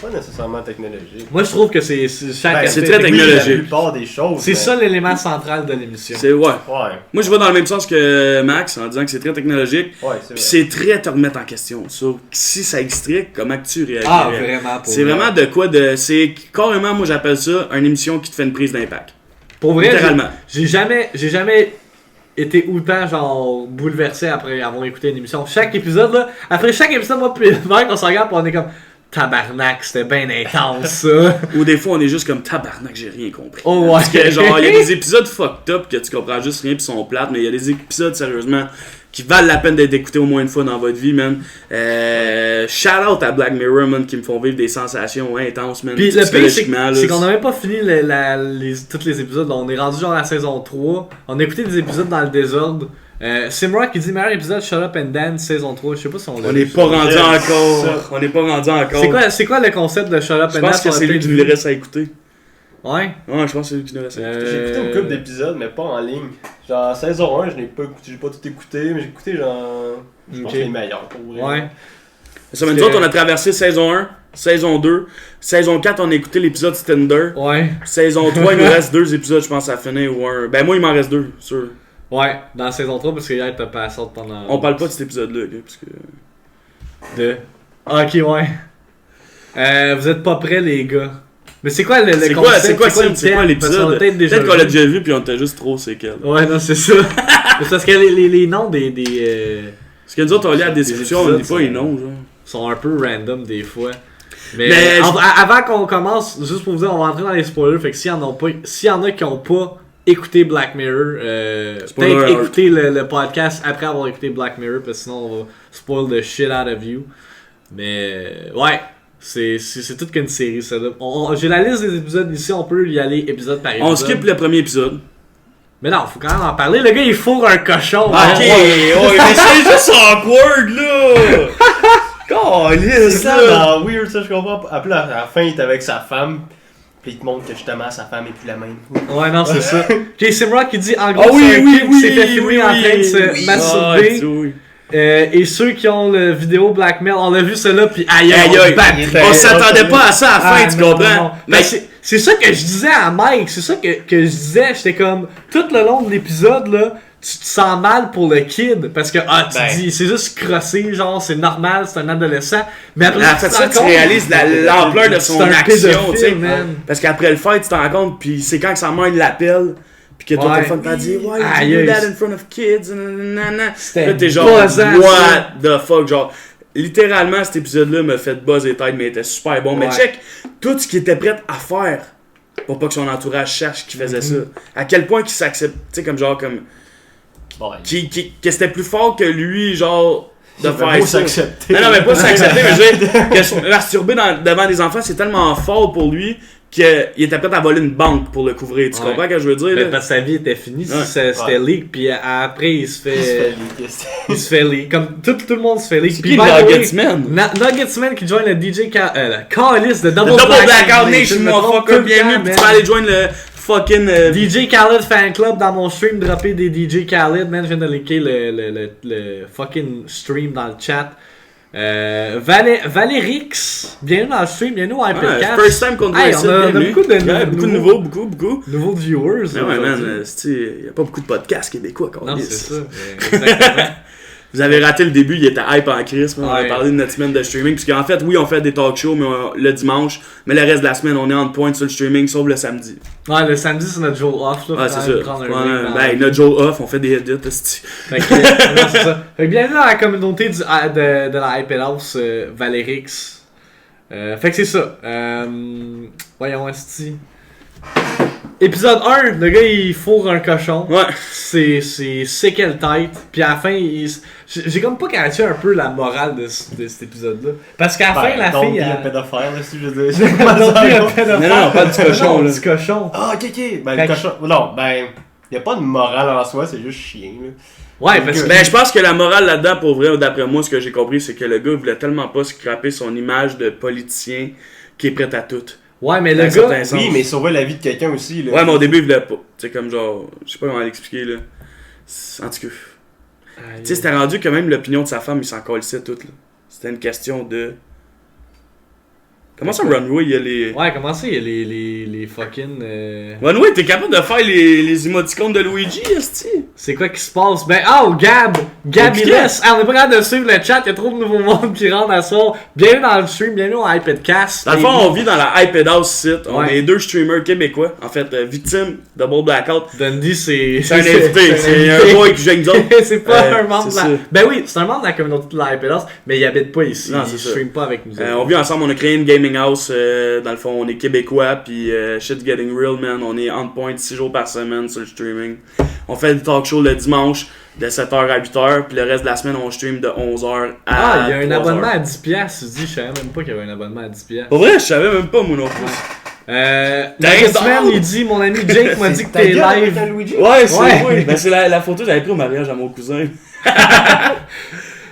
pas nécessairement technologique. Moi je trouve que c'est chaque Ben, aspect c'est très technologique. technologique. La plupart des choses. C'est mais- ça l'élément central de l'émission. C'est ouais. Ouais, Moi, je vais dans le même sens que Max en disant que c'est très technologique. ouais, c'est Puis vrai. c'est très te remettre en question sur si ça existerait, comment que tu réagirais. Ah, vraiment, pour C'est vrai. vraiment de quoi de. C'est carrément, moi j'appelle ça une émission qui te fait une prise d'impact. Pour vrai, Littéralement. j'ai jamais été autant genre bouleversé après avoir écouté une émission. Chaque épisode là, après chaque épisode, moi puis Mike, on se regarde et on est comme tabarnak, c'était bien intense ça. Ou des fois on est juste comme tabarnak, j'ai rien compris. Oh ouais. Parce que genre, il y a des épisodes fucked up que tu comprends juste rien pis sont plates, mais il y a des épisodes sérieusement qui valent la peine d'être écoutés au moins une fois dans votre vie, man. Shout out à Black Mirror, man, qui me font vivre des sensations intenses, man. Puis le pire, c'est psychologiquement, là. c'est qu'on n'a même pas fini tous les épisodes. Là. On est rendu genre à la saison 3. On a écouté des épisodes dans le désordre. Simra qui dit meilleur épisode Shut Up and Dance saison 3. Je sais pas si on l'a On vu, n'est pas ça. rendu Yes. encore. On n'est pas rendu encore. C'est quoi le concept de Shut Up Je and pense Dance? que On l'a c'est lui peut-être qui vu. nous reste à écouter. Ouais. Ouais, je pense que c'est lui qui nous reste à écouter. J'ai écouté une couple d'épisodes, mais pas en ligne. Genre, saison 1, je n'ai pas écouté, j'ai pas tout écouté, mais j'ai écouté genre. Je pense Ok. que les meilleurs pour vrai. Ouais. Ça, nous autres, on a traversé saison 1, saison 2, saison 4, on a écouté l'épisode Stinder. Ouais. Saison 3, il nous reste 2 épisodes, je pense, à finir. Ou un... Ben, moi, il m'en reste 2, sûr. Ouais, dans la saison 3, parce que hier, t'as passé pendant. On parle pas de cet épisode-là, gars, parce que. De. Ok, ouais. Vous êtes pas prêts, les gars. Mais c'est quoi le C'est concept? quoi l'épisode? Peut-être qu'on l'a déjà vu, puis on t'a juste trop séquelles. Ouais, non, c'est ça. C'est parce que les noms des Parce que nous autres, on lit la description, on lit pas les noms, genre. sont un peu random des fois. Mais Mais avant qu'on commence, juste pour vous dire, on va rentrer dans les spoilers. Fait que s'il y en a qui ont pas écouté Black Mirror, Spoiler peut-être alert. écouter le podcast après avoir écouté Black Mirror, parce que sinon on va spoil the shit out of you. Mais ouais, c'est toute qu'une série, ça là. J'ai la liste des épisodes ici, on peut y aller épisode par épisode. On skip le premier épisode. Mais non, faut quand même en parler. Le gars, il fourre un cochon. Ok, hein. ouais, mais c'est juste awkward, là! C'est ça, dans Weird, ça, je comprends pas. Après, à la fin, il est avec sa femme. Puis il te montre que justement, sa femme est plus la même. Ouais, non, c'est ça. Ok, Simrock qui dit en gros, Ah oui, c'est un oui, kid oui, qui s'est fait filmer oui, en train de se oui. masturber. Ah, oui. Et ceux qui ont le vidéo blackmail, on a vu cela, puis aïe Aïe, aïe. aïe, On s'attendait pas à ça à la fin, tu comprends? Mais c'est ça que je disais à Mike, c'est ça que je disais, j'étais comme, tout le long de l'épisode, là, tu te sens mal pour le kid, parce que, tu dis, c'est juste crossé, genre, c'est normal, c'est un adolescent, mais après, En fait, ça, tu réalises l'ampleur de son c'est un action, pédophile, tu sais. man. Parce qu'après le fait, tu t'en rends compte, puis c'est quand que sa mère il l'appelle, puis que ton Ouais. téléphone t'a dit, why Aïe, you do aïe. that in front of kids? Nanana. C'était Là, t'es genre, buzzant, what the fuck? Genre, littéralement, cet épisode-là m'a fait buzz et tête, mais il était super bon. Mais Ouais. check, tout ce qu'il était prêt à faire pour pas que son entourage sache qu'il faisait Mm-hmm. ça. À quel point qu'il s'accepte, tu sais, comme genre, comme. Que c'était plus fort que lui, genre, de faire ça. S'accepter. Non, mais pas s'accepter, mais je veux dire, que se masturber devant des enfants, c'est tellement fort pour lui qu'il était prêt à voler une banque pour le couvrir. Tu Ouais. comprends ce que je veux dire? Mais Là? parce que sa vie était finie, Ouais. c'était leak, puis après il se fait. Il se fait leak. Comme tout le monde se fait leak. C'est Puis qui by the way, Nuggetsman? Nuggetsman qui join le DJ Calice de Double, Double Blackout Blackout Nation, Je me trompe motherfucker, tout le bienvenue, temps, puis man. tu vas aller joindre le fucking. DJ Khaled Fan Club dans mon stream, dropper des DJ Khaled, man, je viens de linker le fucking stream dans le chat. Valérix, bienvenue dans le stream, bienvenue au Ouais, Hypercast. first time qu'on te voit Hey, ici, on a bienvenue. beaucoup de Ouais, beaucoup de nouveaux, beaucoup. nouveaux viewers. Mais ouais, man, aujourd'hui. il y a pas beaucoup de podcasts québécois qu'on Non, dit. c'est ça. Exactement. Vous avez raté le début, il était hype en crise. On a Ouais. parlé de notre semaine de streaming. Parce qu'en fait, oui, on fait des talk shows mais le dimanche. Mais le reste de la semaine, on est en point sur le streaming, sauf le samedi. Ouais, le samedi, c'est notre jour off. Là, Ouais, faut c'est quand même ça. prendre un Ouais, break dans la ben, vie. notre jour off, on fait des edits. esti. Fait que, non, c'est ça. Fait que bienvenue dans la communauté de la Hyper House Valérix. Fait que c'est ça. Voyons, esti. Épisode 1, le gars il fourre un cochon. Ouais. C'est quelle tête. Puis à la fin, j'ai comme pas catché un peu la morale de cet épisode-là. Parce qu'à la fin, la donc, fille. il y a un elle- pédophile, là, si je veux dire. Non, plus un pédophile. Non, pas du cochon, Non, là. du cochon. Ah, ok. Ben, Fait le que- cochon. Non, ben. Il a pas de morale en soi, c'est juste chien, là. Ouais, parce que. Ben, je pense que la morale là-dedans, pour vrai, d'après moi, ce que j'ai compris, c'est que le gars voulait tellement pas scraper son image de politicien qui est prêt à tout. Ouais, mais le Dans gars. certains sens. Oui, mais sauver la vie de quelqu'un aussi, là. Ouais, mais au début, il voulait pas. Tu sais, comme genre, je sais pas comment l'expliquer, là. En tout cas. Tu sais, c'était rendu que même l'opinion de sa femme, il s'en colissait toute, là. C'était une question de. Comment ça, Runway, il y a les. Ouais, comment ça, il y a les fucking. Runway, t'es capable de faire les émoticônes de Luigi, esti? C'est quoi qui se passe? Ben, oh, Gab! Gabiless! Ah, on est pas capable de suivre le chat, il y a trop de nouveaux mondes qui rentrent à soir. Bienvenue dans le stream, bienvenue au iPadcast. Dans le fond, on vit dans la iPad House site. On Ouais. est deux streamers québécois. En fait, victimes de Double Blackout. Dundee, c'est. C'est un invité, c'est un boy qui joue avec nous autres. C'est pas un membre de c'est la. ça. Ben oui, c'est un membre de la communauté de la iPadOS, mais il habite pas ici. Non, Il c'est ça. stream pas avec nous. On vit ensemble, on a créé une gaming house. Dans le fond, on est québécois. Puis shit's getting real, man. On est on point 6 jours par semaine sur le streaming. On fait des talk shows le dimanche de 7h à 8h. Puis le reste de la semaine, on stream de 11h à. Ah, il y a un 3h. abonnement à 10$. Tu dis, je savais même pas qu'il y avait un abonnement à 10$. Pour vrai, je savais même pas, moi non plus. Cette semaine, il dit, mon ami Jake m'a dit que Ta t'es gueule avec live. un Luigi? Ouais, c'est Ouais. oui. Ben, c'est la photo que j'avais pris au mariage à mon cousin.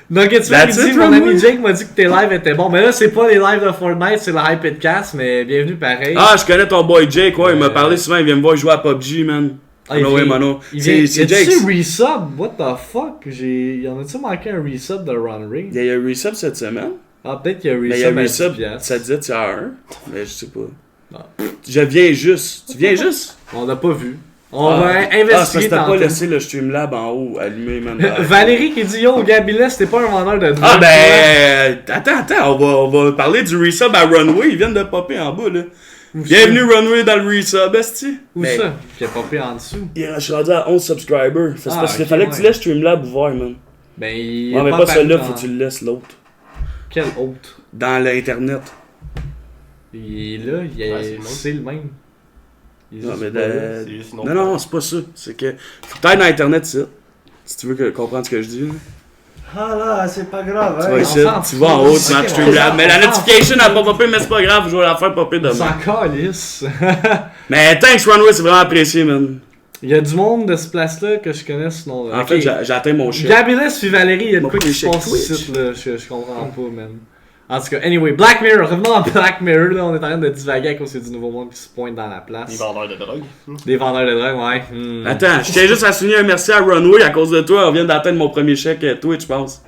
Nuggetsman, il That's dit, it, mon Runway. ami Jake m'a dit que tes lives étaient bons. Mais là, c'est pas les lives de Fortnite, c'est le iPadcast, mais bienvenue pareil. Ah, je connais ton boy Jake, ouais. Il m'a parlé souvent, il vient me voir jouer à PUBG, man. Ah, il ouais, vient- mano. Il vient, C'est y a-tu Jake. resub? What the fuck? Y en a-tu manqué un resub de Ron Ring? Il y a eu un resub cette semaine. Ah, peut-être qu'il y a Mais il y a Resub à 10 Resub, piastres. ça disait tiers 1, mais je sais pas. Non. Je viens juste. Tu viens juste? On n'a pas vu. On va Ah, c'est parce investiguer que t'as tantôt. pas laissé le Streamlab en haut allumé, man. Valérie qui dit yo, Gabilès, c'était pas un vendeur de drogue. Ah ben, attends, on va parler du resub à Runway, ils viennent de popper en bas là. Où Bienvenue Runway dans le resub, esti. Où Ben, ça? Qui a popé en dessous. Je suis rendu à 11 subscribers. C'est parce qu'il ok, fallait que tu ouais. laisses Streamlab ouvert, man. Ben, il Ouais, mais pas pas celui-là, apparu faut que tu le laisses l'autre. Quel autre? Dans l'internet. Il est là, c'est le même. Il est Non, juste mais pas là. C'est juste une Non, autre non, c'est pas ça. C'est que. Faut que t'ailles dans l'internet, ça. Si tu veux comprendre ce que je dis. Là. Ah là, c'est pas grave, Tu vas hein. ici, s'en tu fout. vas en haut, tu Ok, marques on Streamlab. s'en Mais la fout. notification n'a pas popé, mais c'est pas grave, je vais la faire popper Il demain. s'en calisse. Mais thanks Runway, c'est vraiment apprécié, man. Il y a du monde de ce place-là que je connais sinon. En Ok. fait, j'ai atteint mon chien. Gabilès puis Valérie, il y a de Mon quoi qui se premier passe chèque ici, là. Je comprends pas, man. En tout cas, anyway, Black Mirror. Revenons à Black Mirror, là. On est en train de divaguer à cause du nouveau monde qui se pointe dans la place. Les vendeurs de drogue. Des vendeurs de drogue, ouais. Attends, je tiens juste à souligner un merci à Runway à cause de toi. On vient d'atteindre mon premier chèque Twitch, je pense.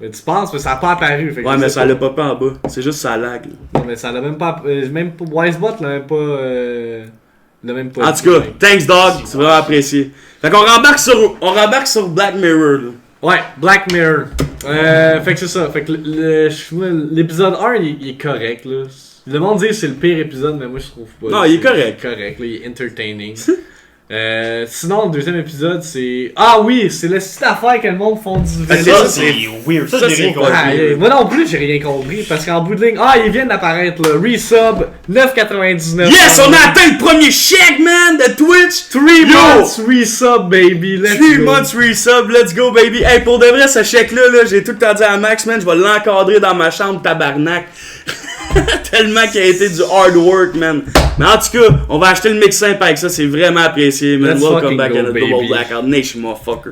Mais tu penses, mais ça a pas apparu. Fait que Ouais, je mais sais ça pas. l'a popé en bas. C'est juste ça lag. Là. Non, mais ça l'a même pas. Même pas. Wisebot l'a même pas. L'a même pas. En tout cas, thanks dog, c'est vraiment apprécié. Fait qu'on rembarque sur Black Mirror. Là. Ouais, Black Mirror. Fait que c'est ça. Fait que l'épisode 1, il est correct, là. Le monde dit que c'est le pire épisode, mais moi je trouve pas. Non, il est correct. Correct, là, il est entertaining. Sinon, le deuxième épisode, c'est. Ah oui, c'est le style d'affaires que le monde font du vélo. Ça, c'est weird. Ça, ça, j'ai c'est rien pas compris. Ah, moi non plus, j'ai rien compris. Parce qu'en bout de ligne, ils viennent d'apparaître là. Resub 9,99. Yes, on a atteint le premier chèque, man, de Twitch. 3 Yo! months resub, baby. Let's 3 go. months resub, let's go, baby. Hey, pour de vrai, ce chèque-là, là, j'ai tout le temps dit à Max, man, je vais l'encadrer dans ma chambre, tabarnak. Tellement qu'il a été du hard work, man. Mais en tout cas, on va acheter le mix simple avec ça, c'est vraiment apprécié, man. Let's Welcome fucking back go, à the baby. Double Blackout Nation, motherfucker.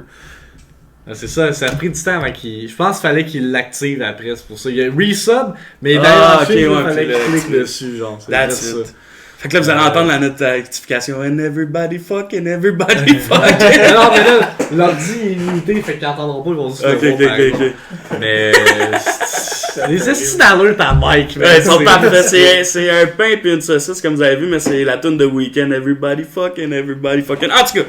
Ah, c'est ça, ça a pris du temps avant qu'il. Je pense qu'il fallait qu'il l'active après, c'est pour ça. Il y a resub, mais Ah, d'ailleurs, ok, il ouais, fallait puis qu'il là, clique dessus, genre. C'est That's juste it. ça. Fait que là, vous allez entendre la notification. And everybody fucking, everybody fucking. Non, mais là, l'ordi est limité, fait qu'ils n'entendront pas, ils vont juste Ok, le voir, ok, par ok, exemple. ok. Mais. Les estis d'allure, ta mic, Ouais, ils sont parfaits. C'est un pain puis une saucisse, comme vous avez vu, mais c'est la tune de Weekend. Everybody fucking, everybody fucking. En tout cas,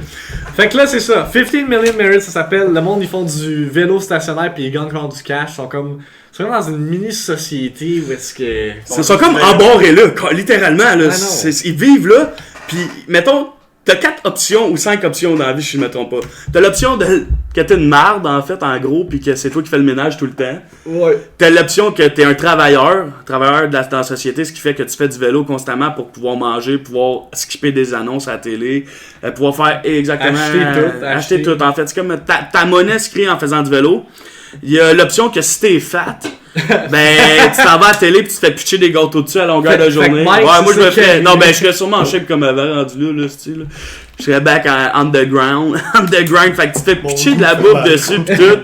Fait que là, c'est ça. 15 Million Merits, ça s'appelle. Le monde, ils font du vélo stationnaire puis ils gagnent quand du cash. Ils sont comme dans une mini-société où est-ce que. ils sont comme embarrés là, littéralement. Là. Ah non. Ils vivent là, puis mettons, t'as 4 options ou 5 options dans la vie, si je me trompe pas. T'as l'option que t'es une marde, en fait, en gros, puis que c'est toi qui fais le ménage tout le temps. Ouais. T'as l'option que t'es un travailleur dans la société, ce qui fait que tu fais du vélo constamment pour pouvoir manger, pouvoir skipper des annonces à la télé, pouvoir faire exactement... Acheter tout. En fait, c'est comme ta monnaie se crée en faisant du vélo. Il y a l'option que si t'es fat, ben tu t'en vas à la télé pis tu te fais pitcher des gâteaux dessus à longueur de journée. Mike, Ouais, moi je me c'est ferais. que- Non, ben je serais sûrement en shape comme avant rendu là, style. Je serais back on the ground. On the grind, fait que tu te fais pitcher de la bouffe dessus pis tout.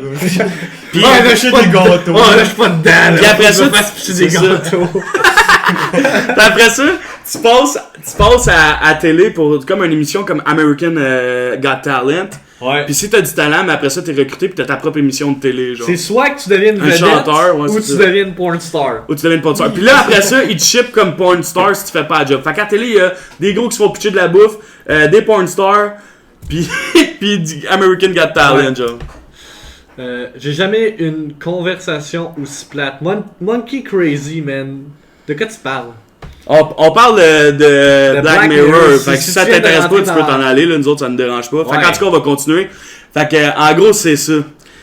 Pis, Ouais, là, je suis des gâteaux. Oh, là, je suis pas dedans, là. Puis après ça, Je me fasse pitcher des c'est ça. gâteaux. Pis après ça, tu passes à télé pour comme une émission comme American Got Talent. Ouais. Pis si t'as du talent, mais après ça t'es recruté pis t'as ta propre émission de télé, genre. C'est soit que tu deviens une Un vedette chanteur, ouais, ou c'est tu ça. deviens une porn star. Ou tu deviens une porn star. Puis là, après ça, ils te shippent comme porn star si tu fais pas la job. Fait qu'à la télé, il y a des gros qui se font pitcher de la bouffe, des porn stars, puis du American Got Talent, Ouais. genre. J'ai jamais eu une conversation aussi plate. Monkey Crazy, man. De quoi tu parles? On parle de Black Mirror. Fait que Si si ça tu viens de t'intéresse pas, rentrer tu peux dans- t'en aller, là. Nous autres, ça ne dérange pas. Fait Ouais. qu'en tout cas, on va continuer. Fait que, en gros, c'est ça.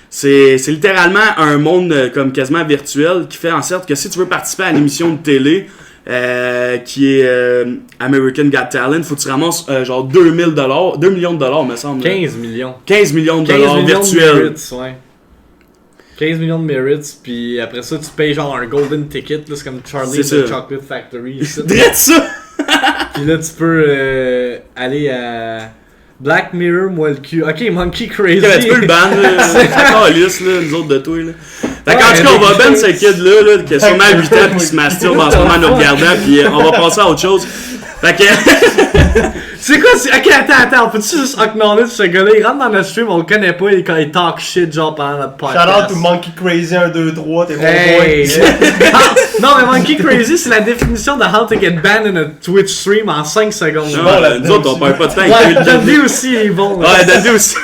C'est littéralement un monde comme quasiment virtuel qui fait en sorte que si tu veux participer à l'émission de télé, qui est American Got Talent, faut que tu ramasses genre 2 millions de dollars, me semble. 15 millions. 15 millions de 15 dollars millions virtuels. de merits, ouais. 15 millions de merits, puis après ça, tu payes genre un golden ticket, là, c'est comme Charlie C'est de ça. Chocolate Factory. ici. Drette ça! Puis là, tu peux aller à Black Mirror, moi le cul. Ok, Monkey Crazy. Ok, ben, tu peux le ban, là. C'est encore lisse, là, nous autres de toi, là. Fait qu'en Ouais, tout cas, on va mais- ban ce kid-là, là, qui a sûrement 8 ans, qui se masturbe en ce moment en nous regardant, puis on va passer à autre chose. Fait que. C'est quoi? Ok, attends, on peut-tu juste acknowledge ce gars-là? Il rentre dans notre stream, on le connaît pas, il talk shit genre pendant notre podcast. Shout out to Monkey Crazy 1, 2, 3, t'es bon Hey! boy. Non, mais Monkey Crazy, c'est la définition de how to get banned in a Twitch stream en 5 secondes. Non, bon là-dedans nous autres, on aussi. perd pas de temps. Ouais, Dundee aussi il est bon. là. Ouais, Dundee aussi.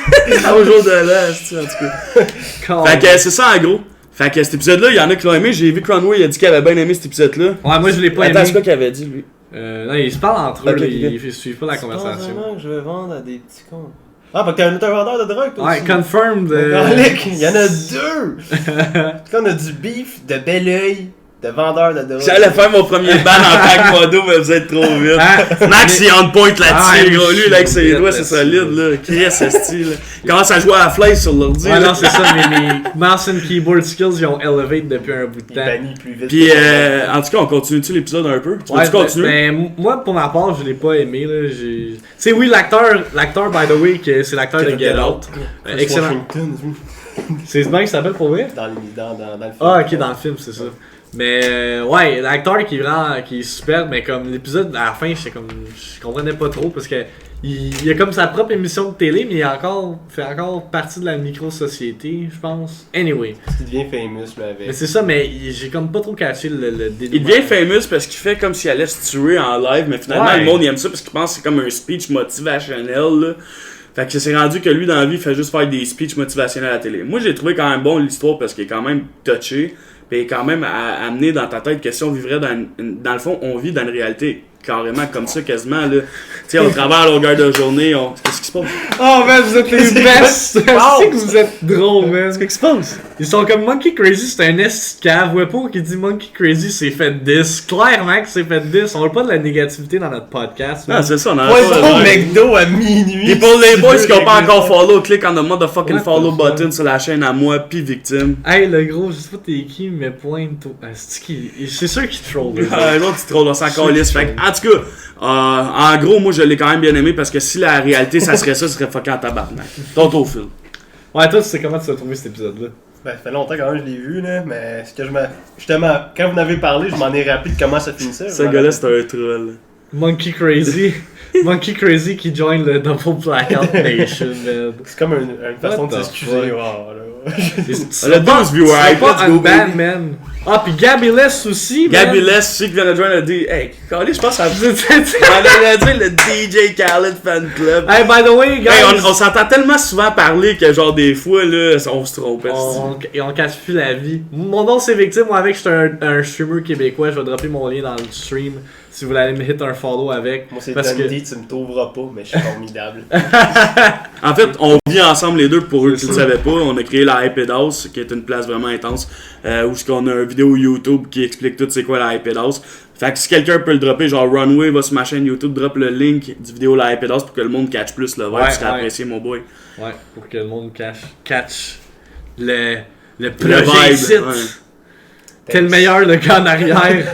Au jour de là, en tout cas. Fait que c'est ça en gros. Fait que cet épisode-là, il y en a qui l'ont aimé. J'ai vu Cronway, il a dit qu'il avait bien aimé cet épisode-là. Ouais, moi je l'ai pas Attends, c'est aimé. quoi qu'il avait dit lui? Non, ils se parlent entre eux, Ok, là, ok. ils suivent pas la conversation. Vraiment que je vais vendre à des petits cons. Ah, parce qu'il y a un autre vendeur de drogue, toi Ouais, aussi. confirmed. Garlic, il y en a 2! On a du beef de bel oeil, de vendeur de drogue. J'allais faire mon premier ban en tant que modo, mais vous êtes trop vite. Hein? Max, il est on point Ah, là-dessus, ouais, gros. Lui, là, avec ses vite doigts, c'est là-dessus. solide, là. Chris, esti, là. Il commence à jouer à la flèche sur l'ordi. Ouais, là. non, c'est ça, mais mes mouse and keyboard skills, ils ont elevate depuis un bout de Il temps. bannit plus vite. Puis, en tout cas, on continue-tu l'épisode un peu? Tu Ouais, veux-tu continuer? mais moi, pour ma part, je l'ai pas aimé, là. Tu sais, oui, l'acteur, by the way, c'est l'acteur de Get Out. Chris Excellent. Washington, C'est ce mec qui s'appelle pour vrai? dans le film. Ah, ok, dans le film, c'est ça. Mais ouais, l'acteur qui est super, mais comme l'épisode à la fin, je comprenais pas trop parce que il a comme sa propre émission de télé, mais fait encore partie de la micro-société, je pense. Anyway, Il devient famous, là, avec. mais c'est ça, mais j'ai comme pas trop caché le dénouement. Il devient famous parce qu'il fait comme s'il allait se tuer en live, mais finalement, Ouais. le monde il aime ça parce qu'il pense que c'est comme un speech motivationnel, là. Fait que c'est rendu que lui, dans la vie, il fait juste faire des speeches motivationnels à la télé. Moi, j'ai trouvé quand même bon l'histoire parce qu'il est quand même touché, pis il est quand même amené dans ta tête que si on vivrait dans le fond, on vit dans une réalité carrément comme ça, quasiment, là. Tu sais, on travaille à longueur de journée, Qu'est-ce qui se passe? Oh man, vous êtes les best! Je sais que vous êtes drôles, man! Qu'est-ce qui se passe? Ils sont comme Monkey Crazy, c'est un esti de cave. Wepo qui dit Monkey Crazy c'est fait 10. Clairement que c'est fait 10. On veut pas de la négativité dans notre podcast. Non, man. c'est ça, on a Poison McDo à minuit. Et pour les boys qui ont pas Régler encore ça. follow, clique on the motherfucking What the follow fuck? button sur la chaîne à moi, puis victime. Hey le gros, je sais pas t'es qui, mais pointe. C'est sûr qu'il troll. le gars. L'autre, tu trolls, on s'en calisse. Fait que, en tout cas, en gros, moi je l'ai quand même bien aimé parce que si la réalité ça serait ça, ce serait fucking en tabarnak. Tonton au fil. Ouais, toi, tu sais comment tu as trouvé cet épisode-là? Ben, ça fait longtemps quand même que je l'ai vu, là, mais ce que justement, quand vous en avez parlé, je m'en ai rappelé de comment ça finissait. Ce gars-là, c'est un troll. Monkey Crazy. Monkey Crazy qui join le Double Blackout Nation, man. C'est comme une façon What de the s'excuser. fuck? Wow, là. Le 12 viewers, C'est pas let's go, unban, baby. man. Ah, pis Gabby Less aussi, man. Gabi Les, ceux qui viennent de joindre, a dit hey, calé, je pense à vous. On Hey, allait dire le DJ Khaled Fan Club. by the way, guys. Hey, on s'entend tellement souvent parler que, genre, des fois, là, on se trompe. On cache plus la vie. Mon nom c'est Victime, moi avec je suis un streamer québécois, je vais dropper mon lien dans le stream si vous voulez aller me hit un follow avec. Moi, c'est Parce que- Dundee, tu me trouveras pas, mais je suis formidable. En fait, on vit ensemble les deux pour eux qui ne le savaient pas. On a créé la iPad House, qui est une place vraiment intense, où on a une vidéo YouTube qui explique tout c'est quoi la iPad House. Fait que si quelqu'un peut le dropper, genre Runway va sur ma chaîne YouTube, drop le link du vidéo la iPad House pour que le monde catch plus le vibe, Ouais, tu serais ouais. apprécié mon boy. Ouais, pour que le monde catch le Le projet vibe, ici. ouais. T'es le meilleur, le gars en arrière.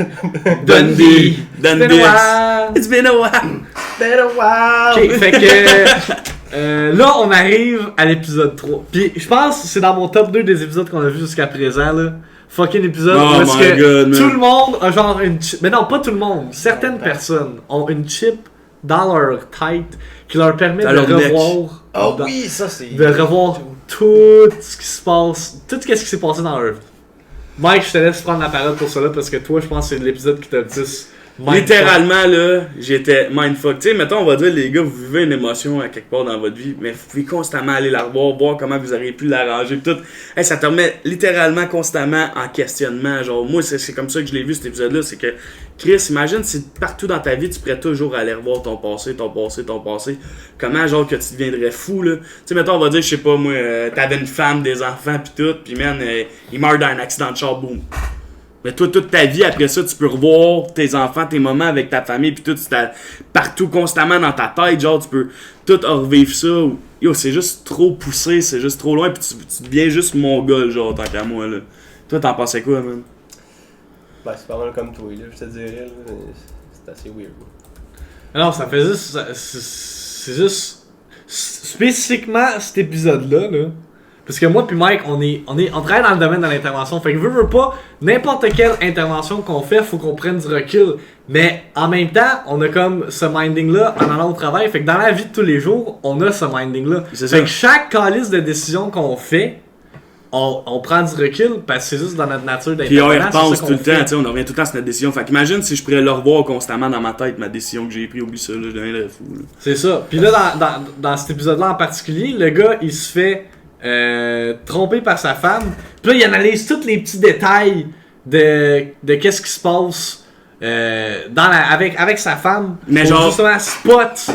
Dundee. Dundee. Wow. It's been a while. Better wow! Ok, fait que là on arrive à l'épisode 3. Puis je pense que c'est dans mon top 2 des épisodes qu'on a vu jusqu'à présent là. Fucking épisode Oh où est-ce my que God, man. tout le monde a genre une chip. Mais non, pas tout le monde. Certaines personnes ont une chip dans leur tête qui leur permet Dans de leur neck. revoir. Oh dans- oui, ça c'est. De revoir tout ce qui se passe. Tout ce qui s'est passé dans leur vie. Mike, je te laisse prendre la parole pour cela parce que toi, je pense que c'est l'épisode qui t'a dit. Littéralement, là, j'étais mindfuck. Tu sais, mettons, on va dire, les gars, vous vivez une émotion à quelque part dans votre vie, mais vous pouvez constamment aller la revoir, voir comment vous auriez pu l'arranger, pis tout. Hey, ça te remet littéralement constamment en questionnement. Genre, moi, c'est comme ça que je l'ai vu, cet épisode-là, c'est que, Chris, imagine si partout dans ta vie, tu pourrais toujours aller revoir ton passé. Comment, genre, que tu deviendrais fou, là. Tu sais, mettons, on va dire, je sais pas, moi, t'avais une femme, des enfants, pis tout, pis man, il meurt dans un accident de char, boum. Mais toi, toute ta vie, après ça, tu peux revoir tes enfants, tes moments avec ta famille, puis tout, partout, constamment dans ta tête, genre, tu peux tout revivre ça. Yo, c'est juste trop poussé, c'est juste trop loin, puis tu deviens juste mongol, genre, tant qu'à moi, là. Toi, t'en pensais quoi, man? Ben, c'est pas mal comme toi, là, je te dirais, là. C'est assez weird. Non, ça fait juste. C'est juste. Spécifiquement cet épisode-là, là. Parce que moi puis Mike, on travaille dans le domaine de l'intervention. Fait que veut pas, n'importe quelle intervention qu'on fait, faut qu'on prenne du recul. Mais en même temps, on a comme ce minding-là en allant au travail. Fait que dans la vie de tous les jours, on a ce minding-là. Fait que chaque calice de décision qu'on fait, on prend du recul parce que c'est juste dans notre nature d'intervenant. Puis on y repense tout le temps, tu sais, on revient tout le temps sur notre décision. Fait qu'imagine si je pourrais le revoir constamment dans ma tête, ma décision que j'ai prise, oublie ça, là, je deviendrais fou. Là. C'est ça. Puis là, dans cet épisode-là en particulier, le gars, il se fait tromper par sa femme. Puis là, il analyse tous les petits détails de qu'est-ce qui se passe avec sa femme. Mais pour genre justement spot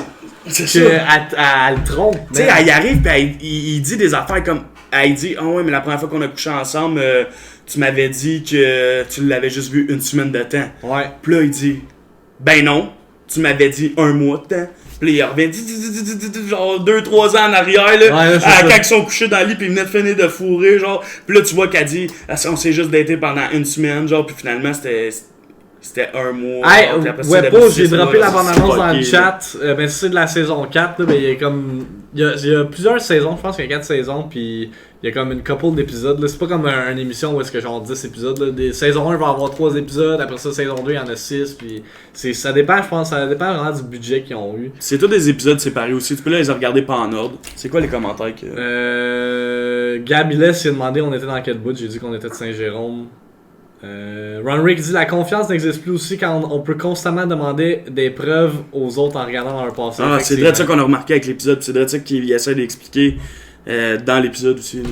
c'est qu'elle ça. le trompe. Tu sais, elle y arrive pis il dit des affaires comme... Elle dit, ah ouais, mais la première fois qu'on a couché ensemble, tu m'avais dit que tu l'avais juste vu une semaine de temps. Ouais. Puis là, il dit, ben non, tu m'avais dit 1 mois de temps. Puis là, il revient, genre 2-3 ans en arrière, là, quand ils sont couchés dans le lit, puis ils venaient de finir de fourrer, genre. Puis là, tu vois qu'elle dit, on s'est juste daté pendant 1 semaine, genre, puis finalement, c'était 1 mois. Hey, après, ouais, pas, j'ai droppé la bande bande-annonce dans le chat. Ben, c'est de la saison 4, là, ben, il y a comme. Il y a plusieurs saisons, je pense qu'il y a 4 saisons, puis il y a comme une couple d'épisodes. Là. C'est pas comme une émission où est-ce que genre 10 épisodes. Là. Des saison 1 va avoir 3 épisodes, après ça, saison 2, il y en a 6, puis ça dépend, je pense, ça dépend vraiment du budget qu'ils ont eu. C'est tous des épisodes séparés aussi, tu peux les regarder pas en ordre. C'est quoi les commentaires que. Gabiles s'est demandé on était dans quel bout, j'ai dit qu'on était de Saint-Jérôme. Ron Rick dit la confiance n'existe plus aussi quand on peut constamment demander des preuves aux autres en regardant dans leur passé. Ah, c'est vrai ça qu'on a remarqué avec l'épisode, c'est vrai ça qu'il essaie d'expliquer dans l'épisode aussi. Là.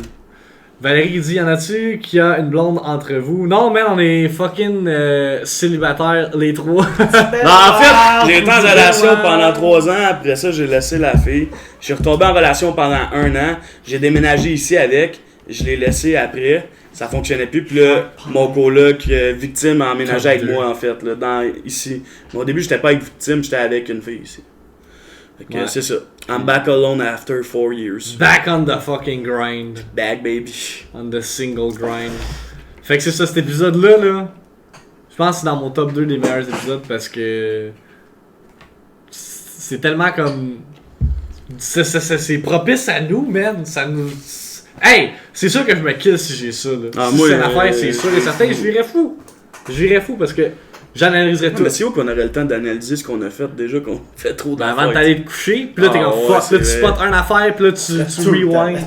Valérie dit, y en a-tu qui a une blonde entre vous? Non, man, on est fucking célibataires les trois. En fait, j'ai été en relation pendant 3 ans, après ça j'ai laissé la fille. Je suis retombé en relation pendant 1 an, j'ai déménagé ici avec, je l'ai laissé après. Ça fonctionnait plus, puis là, mon coloc victime a emménagé avec moi en fait, là, ici. Mais au début, j'étais pas avec victime, j'étais avec une fille ici. Fait que c'est ça. I'm back alone after 4 years. Back on the fucking grind. Back baby. On the single grind. Fait que c'est ça, cet épisode-là, là. Je pense que c'est dans mon top 2 des meilleurs épisodes parce que. C'est tellement comme. C'est propice à nous, man. Ça nous. Hey! C'est sûr que je me kill si j'ai ça, là. Ah, si moi, c'est une affaire, c'est sûr et certain, je virais fou. Je virais fou parce que j'analyserais tout. Mais c'est où qu'on aurait le temps d'analyser ce qu'on a fait déjà, qu'on fait trop d'affaires. Avant d'aller te coucher, puis là t'es comme fuck, là tu spots une affaire, puis là tu rewind.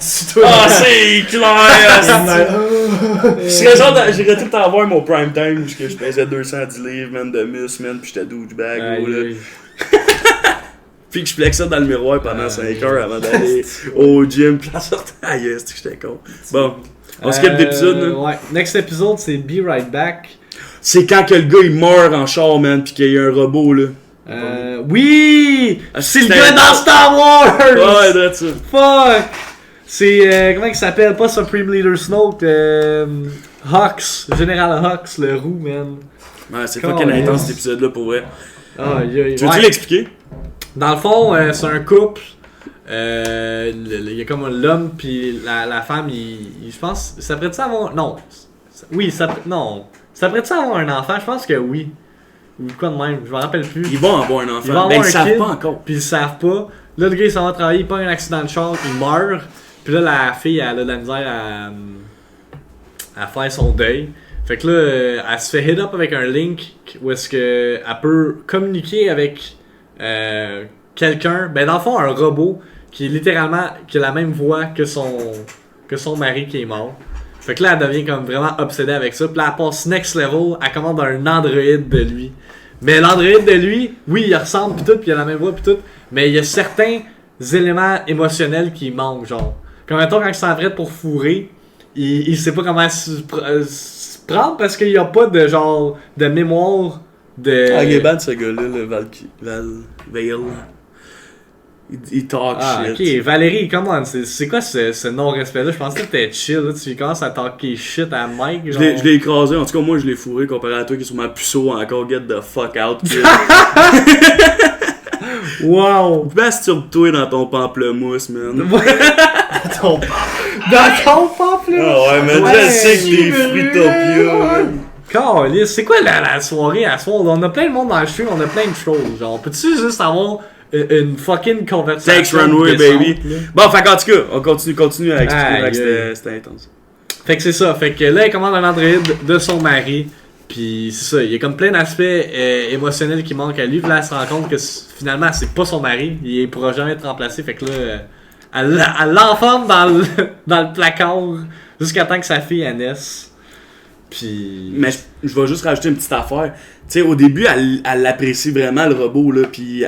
Ah, c'est clair! J'irais tout le temps voir mon prime time où je pesais 210 livres, man, de muscle, man, pis j'étais douchebag, gros, là. Puis que je flex ça dans le miroir pendant 5 heures avant d'aller au gym. Puis en sortant, ah yes, j'étais con. Bon, on skip d'épisode, là. Ouais, next épisode c'est Be Right Back. C'est quand que le gars il meurt en char, man, pis qu'il y a un robot, là. Oui! C'est le gars dans Star Wars! Ouais, that's it. Fuck! C'est, comment il s'appelle? Pas Supreme Leader Snoke, Hux, Général Hux, le roux, man. Ouais, c'est fucking intense cet épisode-là pour vrai. Tu veux-tu l'expliquer? Dans le fond, c'est un couple. Il y a comme l'homme puis la femme, je pense, ça prête ça avoir... Non. Oui, ça prête ça avoir un enfant? Je pense que oui. Ou quoi de même, je me rappelle plus. Ils vont avoir un enfant, ils vont mais avoir ils savent pas encore. Puis ils savent pas. Là, le gars, il s'en va travailler, il prend un accident de char, il meurt. Puis là, la fille, elle a de la misère à faire son deuil. Fait que là, elle se fait hit up avec un link où est-ce que elle peut communiquer avec quelqu'un, ben dans le fond un robot qui est littéralement qui a la même voix que son mari qui est mort. Fait que là elle devient comme vraiment obsédée avec ça. Puis là elle passe next level, elle commande un androïde de lui. Mais l'androïde de lui, oui il ressemble pis tout, pis il a la même voix pis tout, mais il y a certains éléments émotionnels qui manquent, genre. Comme mettons quand il s'entraide pour fourrer, il sait pas comment se prendre parce qu'il y a pas de genre de mémoire de... Ah, il est bad ce gars-là, le Vale. Il talk shit. Ok, Valérie, comment c'est quoi ce non-respect-là? Je pensais que t'étais chill, là. Tu commences à talker shit à Mike, genre. Je l'ai écrasé, en tout cas moi je l'ai fourré comparé à toi qui est sur ma puceau encore, get the fuck out. Wow! Masturbe-toi dans ton pamplemousse, man. Dans ton pamplemousse? Ah ouais, mais je sais que t'es Fruitopia. Calisse, c'est quoi la soirée à soir? On a plein de monde dans le stream, on a plein de choses. Genre, peux-tu juste avoir une fucking conversation. Thanks Runway, décente, baby. là. Bon, fait qu'en tout cas, on continue avec ce Aïe, que aïe. c'était intense. Fait que c'est ça. Fait que là, il commande un androïde de son mari. Puis c'est ça. Il y a comme plein d'aspects émotionnels qui manquent à lui. Puis là, elle se rend compte que finalement, c'est pas son mari. Il pourra jamais être remplacé. Fait que là, elle l'enferme dans le placard jusqu'à temps que sa fille elle naisse. Puis. Mais je vais juste rajouter une petite affaire. Tu sais, au début, elle apprécie vraiment le robot, là, puis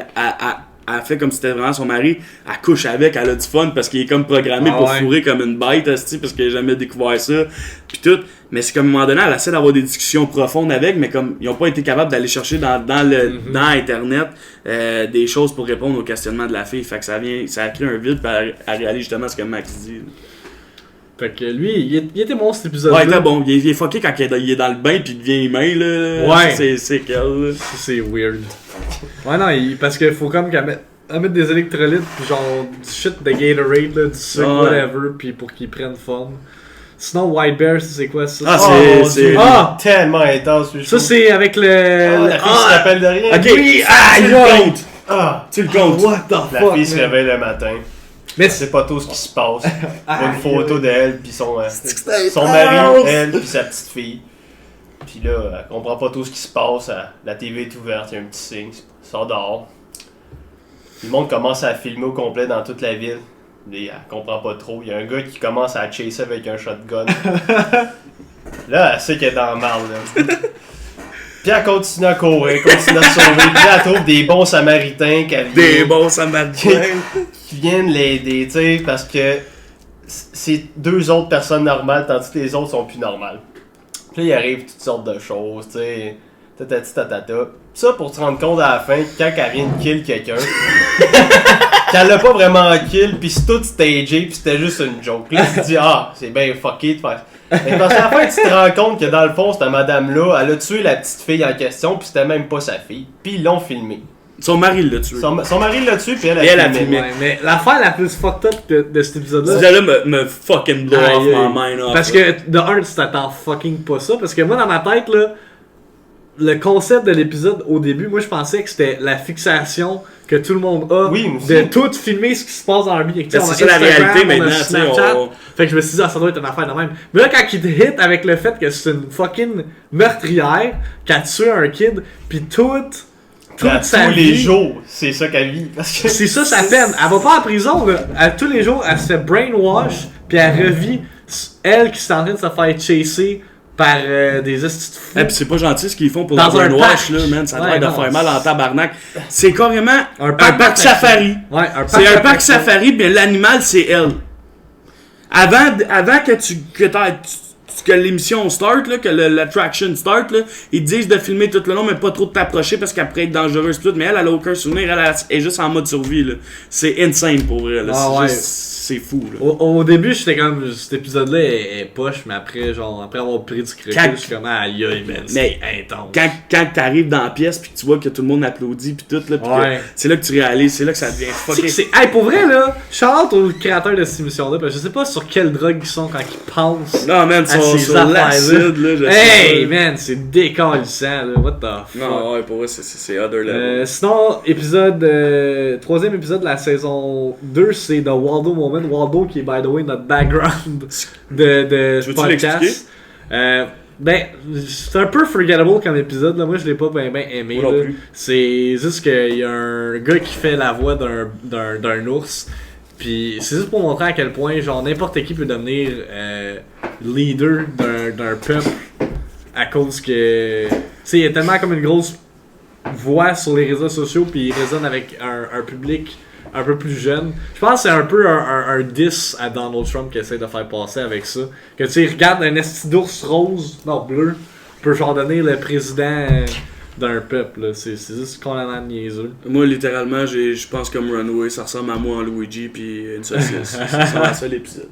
elle fait comme si c'était vraiment son mari. Elle couche avec, elle a du fun parce qu'il est comme programmé pour fourrer comme une bête, esti, parce qu'elle a jamais découvert ça. Puis tout. Mais c'est comme à un moment donné, elle essaie d'avoir des discussions profondes avec, mais comme ils n'ont pas été capables d'aller chercher dans Internet des choses pour répondre aux questionnements de la fille. Fait que ça a créé un vide, puis elle réalise justement ce que Max dit. Fait que lui, il était bon cet épisode-là. Ouais, il était bon. Il est fucké quand il est dans le bain puis il devient humain, là. Ouais. C'est quel, là. C'est weird. Ouais, non, parce qu'il faut comme qu'elle mette des électrolytes, puis genre du shit de Gatorade, là, du sucre, whatever, puis pour qu'ils prennent forme. Sinon, White Bear, c'est quoi ça? Ah, c'est tellement intense. Ça, c'est avec le. La fille se rappelle de rien. Ok, Oui, tu le comptes. Tu le comptes. What the La fuck? fille se réveille le matin. Mais C'est pas tout ce qui se passe. Il y a une photo d'elle, puis son son mari, elle, puis sa petite fille. Puis là, elle comprend pas tout ce qui se passe. La TV est ouverte, il y a un petit signe, elle sort dehors. Le monde commence à filmer au complet dans toute la ville. Et elle comprend pas trop. Il y a un gars qui commence à chasser avec un shotgun. Là, elle sait qu'elle est dans la marde, là. Puis elle continue à courir, continue à se sauver. Puis là, elle trouve des bons samaritains Des bons samaritains. qui viennent l'aider, tu sais, parce que c'est deux autres personnes normales, tandis que les autres sont plus normales. Puis là, il arrive toutes sortes de choses, tu sais, tatata. Ça, pour te rendre compte à la fin, quand elle vient de kill quelqu'un, qu'elle l'a pas vraiment kill, pis c'est tout stagé, pis c'était juste une joke. Là, tu te dis, ah, c'est bien fucké de faire ça. Mais parce qu'à la fin, tu te rends compte que dans le fond, cette madame-là, elle a tué la petite fille en question, pis c'était même pas sa fille. Pis ils l'ont filmé. Son mari l'a tué. Son mari l'a tué, pis elle Et elle a a filmé. filmé. Ouais, mais l'affaire la plus fucked up de cet épisode-là. Ce là me fucking blow Aïe, off aïe. my mind. Parce que de un, tu t'attends fucking pas ça. Parce que moi, dans ma tête, là, le concept de l'épisode au début, moi je pensais que c'était la fixation que tout le monde a Oui, moi aussi. de tout filmer ce qui se passe dans leur vie. Tu sais, Ben, on a c'est ça la Instagram, réalité on a maintenant, tu sais, Snapchat. on- Fait que je me suis dit, ah, ça doit être une affaire de même. Mais là, quand il te hit avec le fait que c'est une fucking meurtrière qui a tué un kid, pis toute À sa tous vie. les jours, c'est ça qu'elle vit. Parce que C'est ça sa peine. Elle va pas en prison, là. Tous les jours, elle se fait brainwash, puis elle revit elle qui est en train de se faire chasser par des estis de fous. Et puis c'est pas gentil ce qu'ils font pour Dans le un brainwash, parc. là, man. Ça a Ouais, l'air de non, faire mal en c'est- tabarnak. C'est carrément un parc parc safari. Ouais, un C'est un parc d'attraction. safari, mais l'animal, c'est elle. Avant que l'émission start, là, que l'attraction start, là, ils te disent de filmer tout le long, mais pas trop de t'approcher parce qu'elle pourrait être dangereuse. Pis tout, mais elle a aucun souvenir, elle est juste en mode survie. Là. C'est insane pour vrai. Là. Ah, C'est ouais. juste- c'est fou. Là. Au début, j'étais comme, cet épisode-là est poche, mais après avoir pris du recul, Quand- je suis comme, aïe aïe, man, Mais c'est intense. Quand t'arrives dans la pièce pis que tu vois que tout le monde applaudit pis tout, là, pis Ouais. que c'est là que tu réalises, c'est là que ça devient C'est fucking... que c'est. Hey, pour vrai, là, shout-out aux créateurs de cette émission-là, parce que je sais pas sur quelle drogue ils sont quand ils pensent. Non, man, à sur ces sur affaires-là. l'acide, là, je Hey, sais man, c'est décalissant, là, what the pas. fuck. Non, ouais, pour vrai, c'est other level. Sinon, troisième épisode de la saison 2, c'est The Waldo Moment. Waldo qui est, by the way, notre background de Tu veux-tu podcast. l'expliquer? Ben, c'est un peu forgettable comme épisode, là. Moi je l'ai pas bien aimé. Moi non là. plus. C'est juste qu'il y a un gars qui fait la voix d'un ours. Puis c'est juste pour montrer à quel point genre n'importe qui peut devenir leader d'un peuple à cause que tu sais il y a tellement comme une grosse voix sur les réseaux sociaux puis il résonne avec un public un peu plus jeune. Je pense que c'est un peu un diss à Donald Trump qui essaie de faire passer avec ça. Que tu sais, regarde un esti d'ours rose, non bleu, peut genre donner le président d'un peuple. Là. C'est juste complètement niaiseux. Moi, littéralement, je pense comme Runway, ça ressemble à moi en Luigi puis une saucisse. C'est un seul épisode.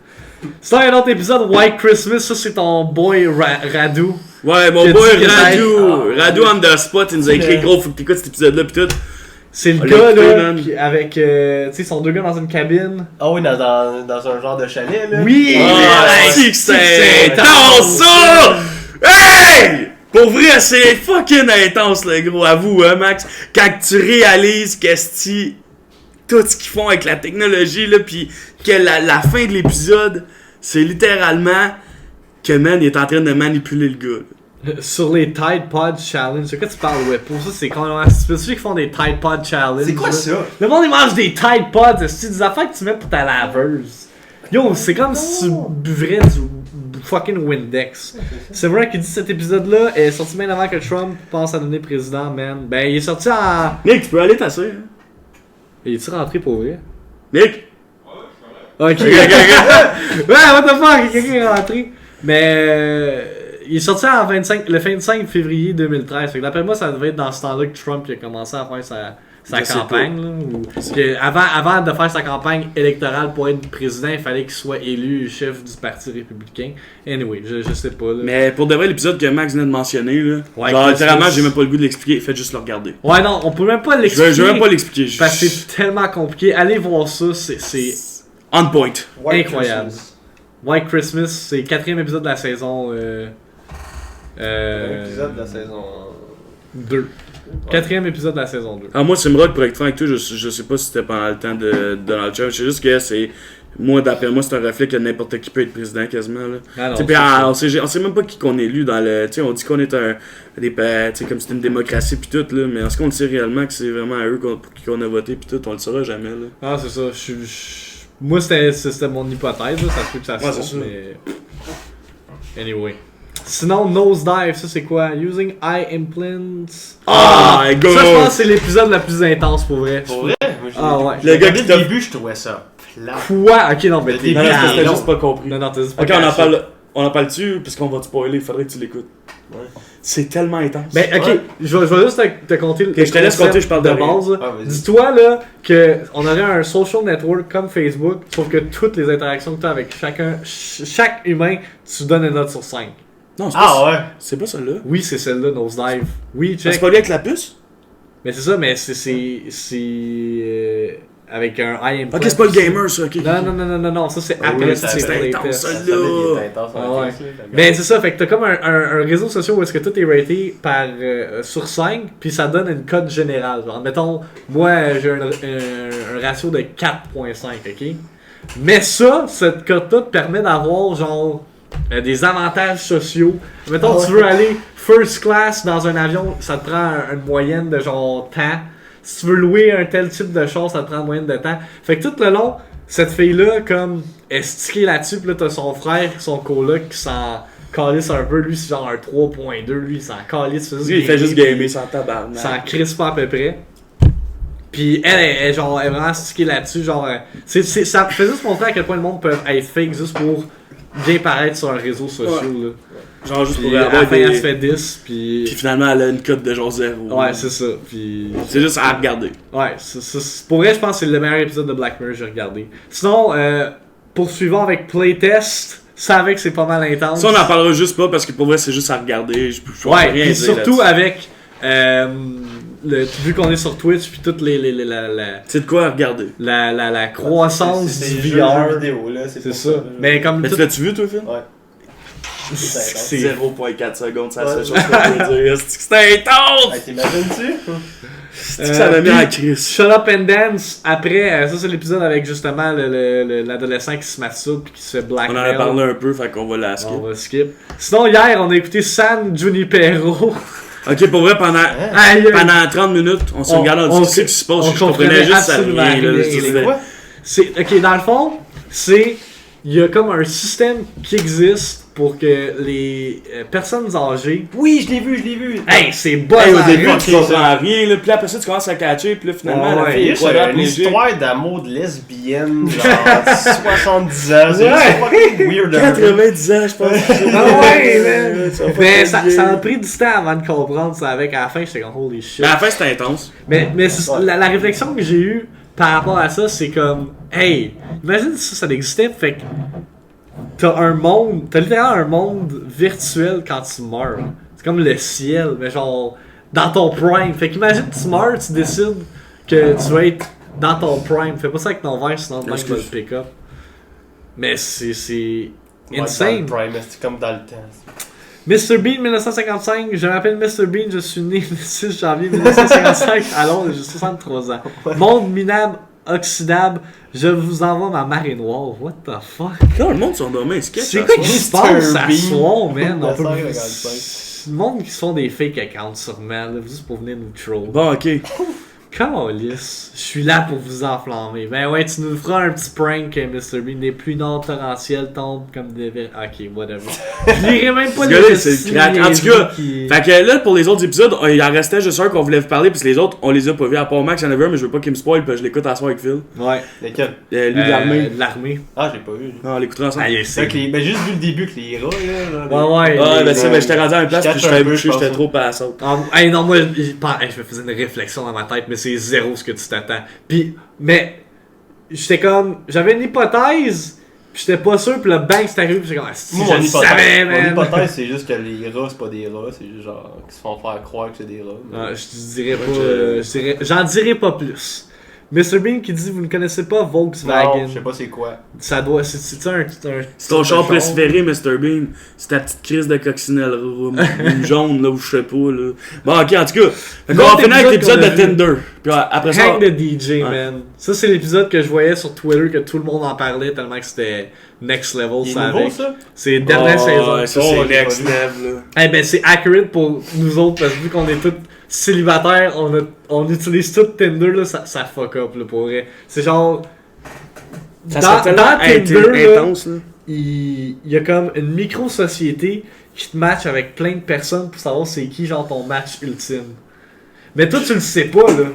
C'est un autre épisode, White Christmas, ça c'est ton boy Radu. Ouais, mon Qui a boy dit que Radu! Radu on the spot, il nous a écrit gros, faut que t'écoutes cet épisode-là pis tout. C'est le On gars l'a écouté, là, man. avec, tu sais, ils sont deux gars dans une cabine. Ah oui, dans un genre de chalet, là. Oui! Ah, Hey, c'est que c'est c'est intense ça! Hey! Pour vrai, c'est fucking intense, le gros, avoue, hein, Max? Quand tu réalises qu'est-ce tout ce qu'ils font avec la technologie, là, pis que la fin de l'épisode, c'est littéralement que man, il est en train de manipuler le gars. Là. Sur les Tide Pod Challenge, c'est quoi tu parles, ouais? Pour ça, c'est quand même spécifique qui font des Tide Pod Challenge. C'est quoi là. ça? Le monde, il mange des Tide Pods, c'est des affaires que tu mets pour ta laveuse. Yo, c'est comme si tu buvrais du fucking Windex. C'est vrai qu'il dit cet épisode-là est sorti bien avant que Trump pense à devenir président, man. Ben, il est sorti en... Nick, tu peux aller t'asseoir. Hein? Il est-tu rentré pour vrai? Nick? Ok. Ouais, what the fuck, quelqu'un est rentré. Mais il est sorti le 25 février 2013. Fait que d'après moi, ça devait être dans ce temps-là que Trump il a commencé à faire sa campagne. Là, avant de faire sa campagne électorale pour être président, il fallait qu'il soit élu chef du Parti républicain. Anyway, je sais pas. Là. Mais pour de vrai, l'épisode que Max venait de mentionner, là, Ouais, genre Christmas. littéralement, j'ai même pas le goût de l'expliquer. Faites juste le regarder. Ouais, non, on peut même pas l'expliquer. Je veux même pas l'expliquer. Parce que c'est tellement compliqué. Allez voir ça, c'est On point. White incroyable. Christmas. White Christmas, c'est le 4e épisode de la saison. L'épisode de la saison 2. 4e épisode de la saison 2. Ah, moi, Simrock, pour être franc avec toi, je sais pas si c'était pendant le temps de Donald Trump. C'est juste que c'est. Moi, d'après moi, c'est un reflet que n'importe qui peut être président quasiment. Là. Ah non, T'sais, puis, c'est on sait même pas qui qu'on est élu dans le. T'sais, on dit qu'on est comme c'était une démocratie pis tout, là. Mais est-ce qu'on le sait réellement que c'est vraiment à eux pour qui qu'on a voté pis tout? On le saura jamais. Là. Ah, c'est ça. Moi, c'était mon hypothèse. Là. Ça se peut que ça se Ouais, fasse, c'est ça. mais. Anyway. Sinon, Nosedive, ça c'est quoi? Using eye implants. Ah, go! Ça, je pense que c'est l'épisode le plus intense pour vrai. Pour vrai? Moi, Ah, ouais. Le gars Dès qui le t'a. début, je trouvais ça plat. Quoi? Ok, non, mais Le t'es début, Non, non, Ah, c'était non. juste pas compris. Non, t'as juste pas Ok, on en catché. parle. On en parle-tu? Parce qu'on va te spoiler, il faudrait que tu l'écoutes. Ouais. C'est tellement intense. Ben, ok, Ouais. je vais juste te compter le je te laisse concept compter, je parle de de rien. base. là. Ah, vas-y. Dis-toi là que on aurait un social network comme Facebook, sauf que toutes les interactions que tu as avec chaque humain, tu donnes une note sur 5. Non, c'est pas, Ah ouais? c'est pas celle-là. Oui, c'est celle-là, Nosedive. Oui, C'est check. pas lui avec la puce? Mais c'est ça, mais c'est avec un eye implant. Ok, c'est pas le gamer, ça, ok. Non, ça c'est Ah oui, après ça, c'est c'est les intense, tests. ça. Ça, il est intense Ah en ouais. fait, là. Ben c'est ça, fait que t'as comme un réseau social où est-ce que tout est raté par, sur 5, puis ça donne une cote générale. Genre, mettons, moi j'ai un ratio de 4.5, ok? Mais ça, cette cote-là te permet d'avoir genre des avantages sociaux. Mettons, tu veux aller first class dans un avion, ça te prend une moyenne de genre temps. Si tu veux louer un tel type de chose, ça te prend une moyenne de temps. Fait que tout le long, cette fille-là, comme, est stickée là-dessus, pis là, t'as son frère, son coloc, qui s'en calisse un peu. Lui, c'est genre un 3.2, lui, il s'en calisse. Lui, il fait juste gamer sans tabarnak. S'en crisse pas à peu près. Puis elle est vraiment stickée là-dessus. Genre, ça fait juste montrer à quel point le monde peut être fake juste pour bien paraître sur un réseau social. Là. Genre juste Puis pour à la avoir fin, des... elle se fait 10. Puis finalement, elle a une cote de genre 0. ouais, c'est ça. Puis C'est juste à regarder. ouais, pour vrai, je pense que c'est le meilleur épisode de Black Mirror que j'ai regardé. Sinon, poursuivons avec Playtest. Savais que c'est pas mal intense. Ça, on en parlera juste pas parce que pour vrai, c'est juste à regarder. Je peux Ouais, rien puis dire surtout là-dessus. avec vu qu'on est sur Twitch puis toutes C'est de quoi à regarder. la croissance C'est du des jeux VR. vidéo, là. C'est pour ça. là. Mais comme Mais tout, tu l'as-tu vu, toi, Phil? Ouais. c'est 0.4 secondes, c'est la seule Ouais. chose que je peux dire. C'est intense! Hey, t'imagines-tu? C'est que ça m'a mis en crise. Shut Up and Dance. Après, ça c'est l'épisode avec justement l'adolescent qui se masturbe puis qui se fait On en a blackmail. parlé un peu, fait qu'on va la skip. On va skip. Sinon hier on a écouté San Junipero. Ok, pour vrai, pendant Aïe, pendant 30 minutes, on se On- regardait, on on- dit qu'est-ce qui se passe, on je comprenais comprenait juste ça absolument rien. là, rien. c'était- C'est quoi? C'est ok, dans le fond, il y a comme un système qui existe pour que les personnes âgées. Oui, je l'ai vu. Hey, c'est bon. Hey, au en début, rue. tu comprends rien, là, puis là, après ça, tu commences à catcher, puis là, finalement, Ouais, la fille est C'est quoi, une léger. histoire d'amour de lesbienne, genre 70 ans. C'est Ouais. juste fucking weird. un peu. 90 ans, je pense. Ah ouais, man. Ça va pas Mais très ça bien. a pris du temps avant de comprendre ça. Avec à la fin, j'étais comme holy shit. Mais à la fin, c'était intense. Mais la réflexion que j'ai eue par rapport à ça, c'est comme, hey, imagine si ça existait, fait que t'as littéralement un monde virtuel quand tu meurs. C'est comme le ciel, mais genre, dans ton prime. Fait qu'imagine, tu meurs, tu décides que tu vas être dans ton prime. Fais pas ça avec ton verre, sinon le mec va le Excuse. pick up. Mais c'est Ouais, dans insane. le Prime, c'est comme dans le temps. Mr. Bean 1955, je m'appelle Mr. Bean, je suis né le 6 janvier 1955 à Londres, j'ai 63 ans. Monde minable oxydable. Je vous envoie ma marée noire. What the fuck? Quand le monde sont dormés, sketch. C'est quoi qui se passe à Bean. soir, man? La On peut... serre, regarde ça. Le monde qui se font des fake accounts sûrement, là, juste pour venir nous troll. Bon, ok. Calice, je suis là pour vous enflammer. Ben ouais, tu nous feras un petit prank, Mr. Bean. Les pluies nord torrentielles tombent comme des Ok, whatever. Je lirai même pas Ce les gars-là, c'est le crack. En tout cas, qui... fait que là, pour les autres épisodes, il en restait juste un qu'on voulait vous parler, puis les autres, on les a pas vus. À part Max, il y en avait un, mais je veux pas qu'il me spoil, puis je l'écoute à soir avec Phil. Ouais. Lesquels? Lui de l'armée. De l'armée. Ah, j'ai pas vu. lui. Non, on l'écoutera ensemble. Ah, C'est que mais juste vu le début que les rats, là. Ouais. Ah, ben les- ça, ben j'étais rendu à une place, Je puis catch un j'étais peu, bouché, je j'étais pense. trop passant. Hey, non, moi, je me faisais une réflexion dans ma tête, mais c'est zéro ce que tu t'attends. Puis, mais, j'étais comme, j'avais une hypothèse, puis j'étais pas sûr, puis le bang c'est arrivé, puis j'étais comme, ah, si, Moi, je le savais, mon man. hypothèse, c'est juste que les rats, c'est pas des rats, c'est juste genre qu'ils se font faire croire que c'est des rats. mais- Ah, je dirais pas, Ouais, j'en dirais pas plus. Mr. Bean qui dit, vous ne connaissez pas Volkswagen. Non, je sais pas c'est quoi. Ça doit, c'est un C'est ton char préféré, Mr. Bean. C'est ta petite crise de coccinelle jaune, là, où je sais pas, là. Bon, ok, en tout cas. Fait qu'on va L'autre finir avec épisode l'épisode qu'on a de vu. Tinder. Puis après ça. Hang the DJ, Ouais. man. Ça, c'est l'épisode que je voyais sur Twitter, que tout le monde en parlait tellement que c'était next level, Il est ça nouveau, avec. ça? C'est dernière saison. Ouais, ça, Oh, c'est j'ai pas next vu. level, là. Eh ben c'est accurate pour nous autres parce que vu qu'on est tous célibataires, on utilise tout Tinder là, ça fuck up là pour vrai. C'est genre Ça dans serait tellement Tinder là, intense, là. il y a comme une micro-société qui te match avec plein de personnes pour savoir c'est qui genre ton match ultime. Mais toi tu le sais pas là.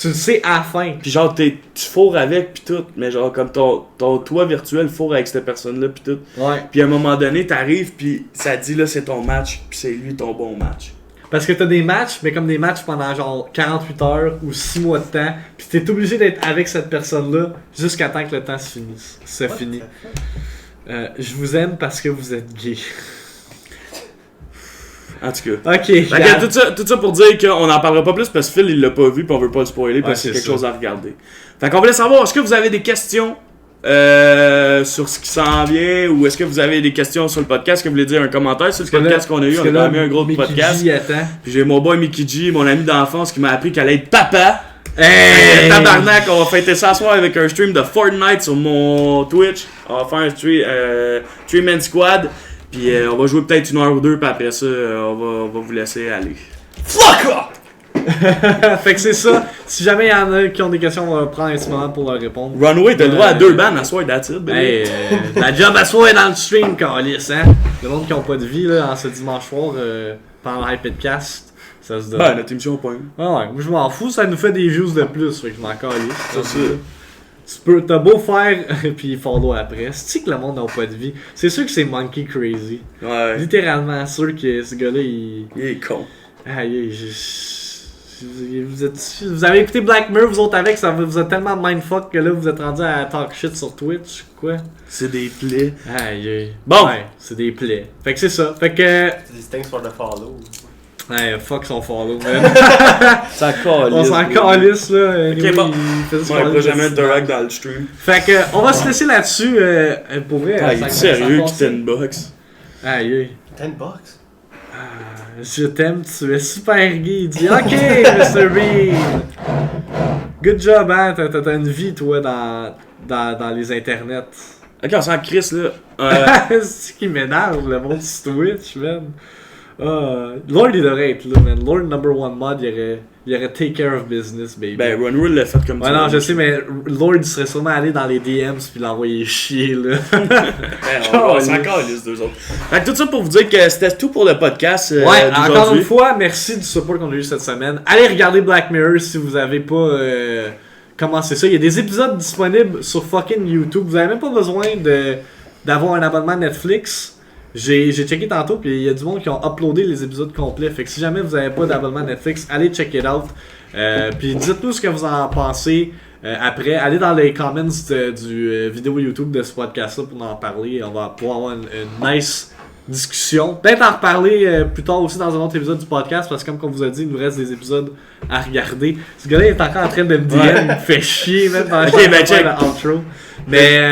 Tu le sais à la fin. Pis genre, tu fourres avec, pis tout. Mais genre, comme ton toi virtuel fourre avec cette personne-là, pis tout. Ouais. Puis à un moment donné, t'arrives, puis ça dit là, c'est ton match, puis c'est lui ton bon match. Parce que t'as des matchs, mais comme des matchs pendant genre 48 heures ou 6 mois de temps, pis t'es obligé d'être avec cette personne-là jusqu'à temps que le temps se finisse. Se finit. Je vous aime parce que vous êtes gay. En tout cas. Ok, Fait que tout ça pour dire qu'on en parlera pas plus parce que Phil il l'a pas vu puis on veut pas le spoiler parce que Ouais, c'est c'est quelque ça. chose à regarder. Fait qu'on voulait savoir, est-ce que vous avez des questions sur ce qui s'en vient ou est-ce que vous avez des questions sur le podcast? Est-ce que vous voulez dire un commentaire sur le podcast qu'on a eu? On a quand même eu un gros podcast. Puis j'ai mon boy Mickey G, mon ami d'enfance qui m'a appris qu'elle allait être papa. Hey! Tabarnak, on va fêter ça ce soir avec un stream de Fortnite sur mon Twitch. On va faire un stream squad. Puis on va jouer peut-être une heure ou deux, puis après ça, on va vous laisser aller. Fuck off! Fait que c'est ça. Si jamais il y en a qui ont des questions, on va prendre un petit moment pour leur répondre. Runway, t'as le droit à 2 bands à soir, that's it, baby. Hey, la job à soi est dans le stream, câlisse, hein? Le monde qui n'a pas de vie, là, en ce dimanche soir, pendant le Hypedcast, ça se donne. Ben, notre émission point. Ah ouais, moi je m'en fous, ça nous fait des views de plus, fait que je m'en calisse. C'est ça. T'as beau faire, puis follow après. C'est-tu que le monde n'a pas de vie? C'est sûr que c'est monkey crazy. Ouais. Littéralement sûr que ce gars-là, il... Il est con. Aïe, vous avez écouté Black Mirror, vous autres avec, ça vous a tellement mindfuck que là, vous êtes rendu à talk shit sur Twitch, quoi? C'est des plaies. Aïe. Bon. Ouais, c'est des plaies. Fait que c'est ça. Fait que... C'est des thanks for the follow. Ouais, fuck son follow, man. Ça calisse. On s'en calisse, là. Ok, bon. il fait juste On parler fera de jamais de cinéma. direct dans le stream. Fait que, on va se laisser là-dessus. Pour vrai, Ah, il ça- est ça sérieux passe. qui t'as une box. Aïe. 10 bucks? Je t'aime, tu es super gay. Il dit OK, Mr. Bean. Good job, hein. T'as une vie, toi, dans les internets. Ok, on s'en crisse là. C'est ce qui m'énerve, le monde sur Twitch, man. Lord, il devrait être là, man. Lord number one mod, il aurait take care of business, baby. Ben, Runway l'a fait comme Ouais, ça. non, je sais, mais Lord il serait sûrement allé dans les DMs puis l'envoyer chier, là. On s'en calisse, deux autres. Fait que tout ça pour vous dire que c'était tout pour le podcast. Ouais, encore d'aujourd'hui. une fois, merci du support qu'on a eu cette semaine. Allez regarder Black Mirror si vous avez pas commencé ça. Il y a des épisodes disponibles sur fucking YouTube. Vous avez même pas besoin d'avoir un abonnement Netflix. J'ai checké tantôt, puis il y a du monde qui ont uploadé les épisodes complets. Fait que si jamais vous avez pas d'abonnement Netflix, allez check it out. Puis dites-nous ce que vous en pensez après. Allez dans les comments du vidéo YouTube de ce podcast-là pour en parler. On va pouvoir avoir une nice discussion. Peut-être en reparler plus tard aussi dans un autre épisode du podcast, parce que comme on vous a dit, il nous reste des épisodes à regarder. Ce gars-là est encore en train de me dire, Ouais. il me fait chier même dans Ok, ben check. l'outro. Mais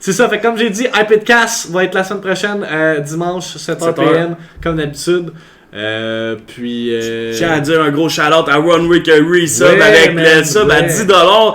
c'est ça, fait que comme j'ai dit, Hypedcast va être la semaine prochaine, dimanche, 7h PM, comme d'habitude. Puis. Je tiens à dire un gros shout-out à Runway qui a resub Ouais, avec man, le sub à ouais. $10.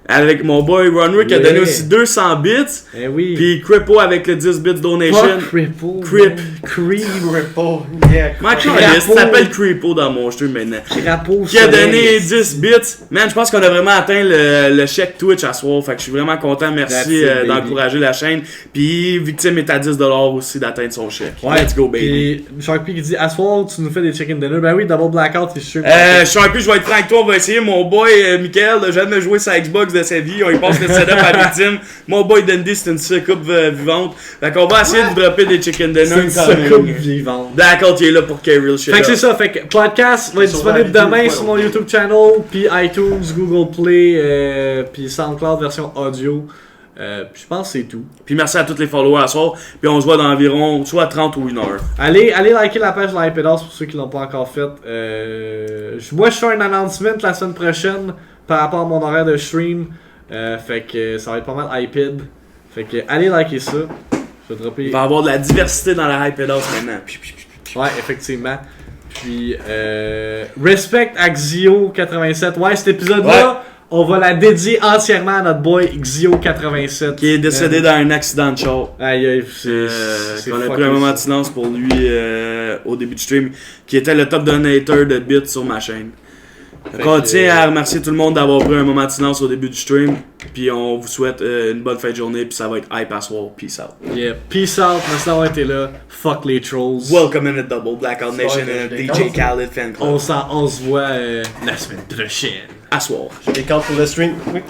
avec mon boy Runwick qui a Ouais. donné aussi 200 bits. Eh oui. Puis Crippo avec le 10 bits donation. Fuck Cripple. Crip. Creep. Ripple. Yeah. Ma Crippo. caliste, ça s'appelle Crippo dans mon jeu maintenant. Crapaud. Qui a donné 10 bits. Man, je pense qu'on a vraiment atteint le chèque Twitch à soir. Fait que je suis vraiment content. That's Merci it, baby. d'encourager la chaîne. Puis Victime est à 10$ aussi d'atteindre son chèque. Ouais. Let's go, baby. Puis Sharpie qui dit, à soir, tu nous fais des chicken dinner. Ben oui, Double Blackout, il stream. Sharpie, je vais être franc avec toi, on va essayer. Mon boy Michael n'a jamais joué sa Xbox de sa vie. On y passe le setup à Victime. Mon boy Dundee, c'est une soucoupe vivante. Fait qu'on va essayer de dropper des chicken C'est dinner. une soucoupe vivante. D'accord, tu es là pour K-Real shit. Fait que c'est ça, fait que podcast va être disponible demain sur mon YouTube channel, puis iTunes, Google Play, puis SoundCloud version audio. Puis je pense que c'est tout. Puis merci à tous les followers à soir. Puis on se voit dans environ soit 30 ou 1 heure. Allez liker la page de la iPedas pour ceux qui l'ont pas encore fait. Moi je fais un announcement la semaine prochaine par rapport à mon horaire de stream. Fait que ça va être pas mal iPad. Fait que allez liker ça. Je vais dropper. Il va y avoir de la diversité dans la hype maintenant. Ouais, effectivement. Puis, respect à Xio87. Ouais, cet épisode-là, on va la dédier entièrement à notre boy Xio87. Qui est décédé dans un accident de char. Aïe, aïe, c'est On a fucké, pris un moment ça. de silence pour lui au début du stream. Qui était le top donator de bits sur ma chaîne. Fait On que, tient à remercier tout le monde d'avoir pris un moment de silence au début du stream. Puis on vous souhaite une bonne fin de journée. Puis ça va être hype à soir. Peace out. Yeah, peace out. Merci d'avoir été là. Fuck les trolls. Welcome in the double Blackout Nation and Ouais, DJ Khaled fan club. On se voit la semaine prochaine. À soir. Les cartes pour le stream. Oui.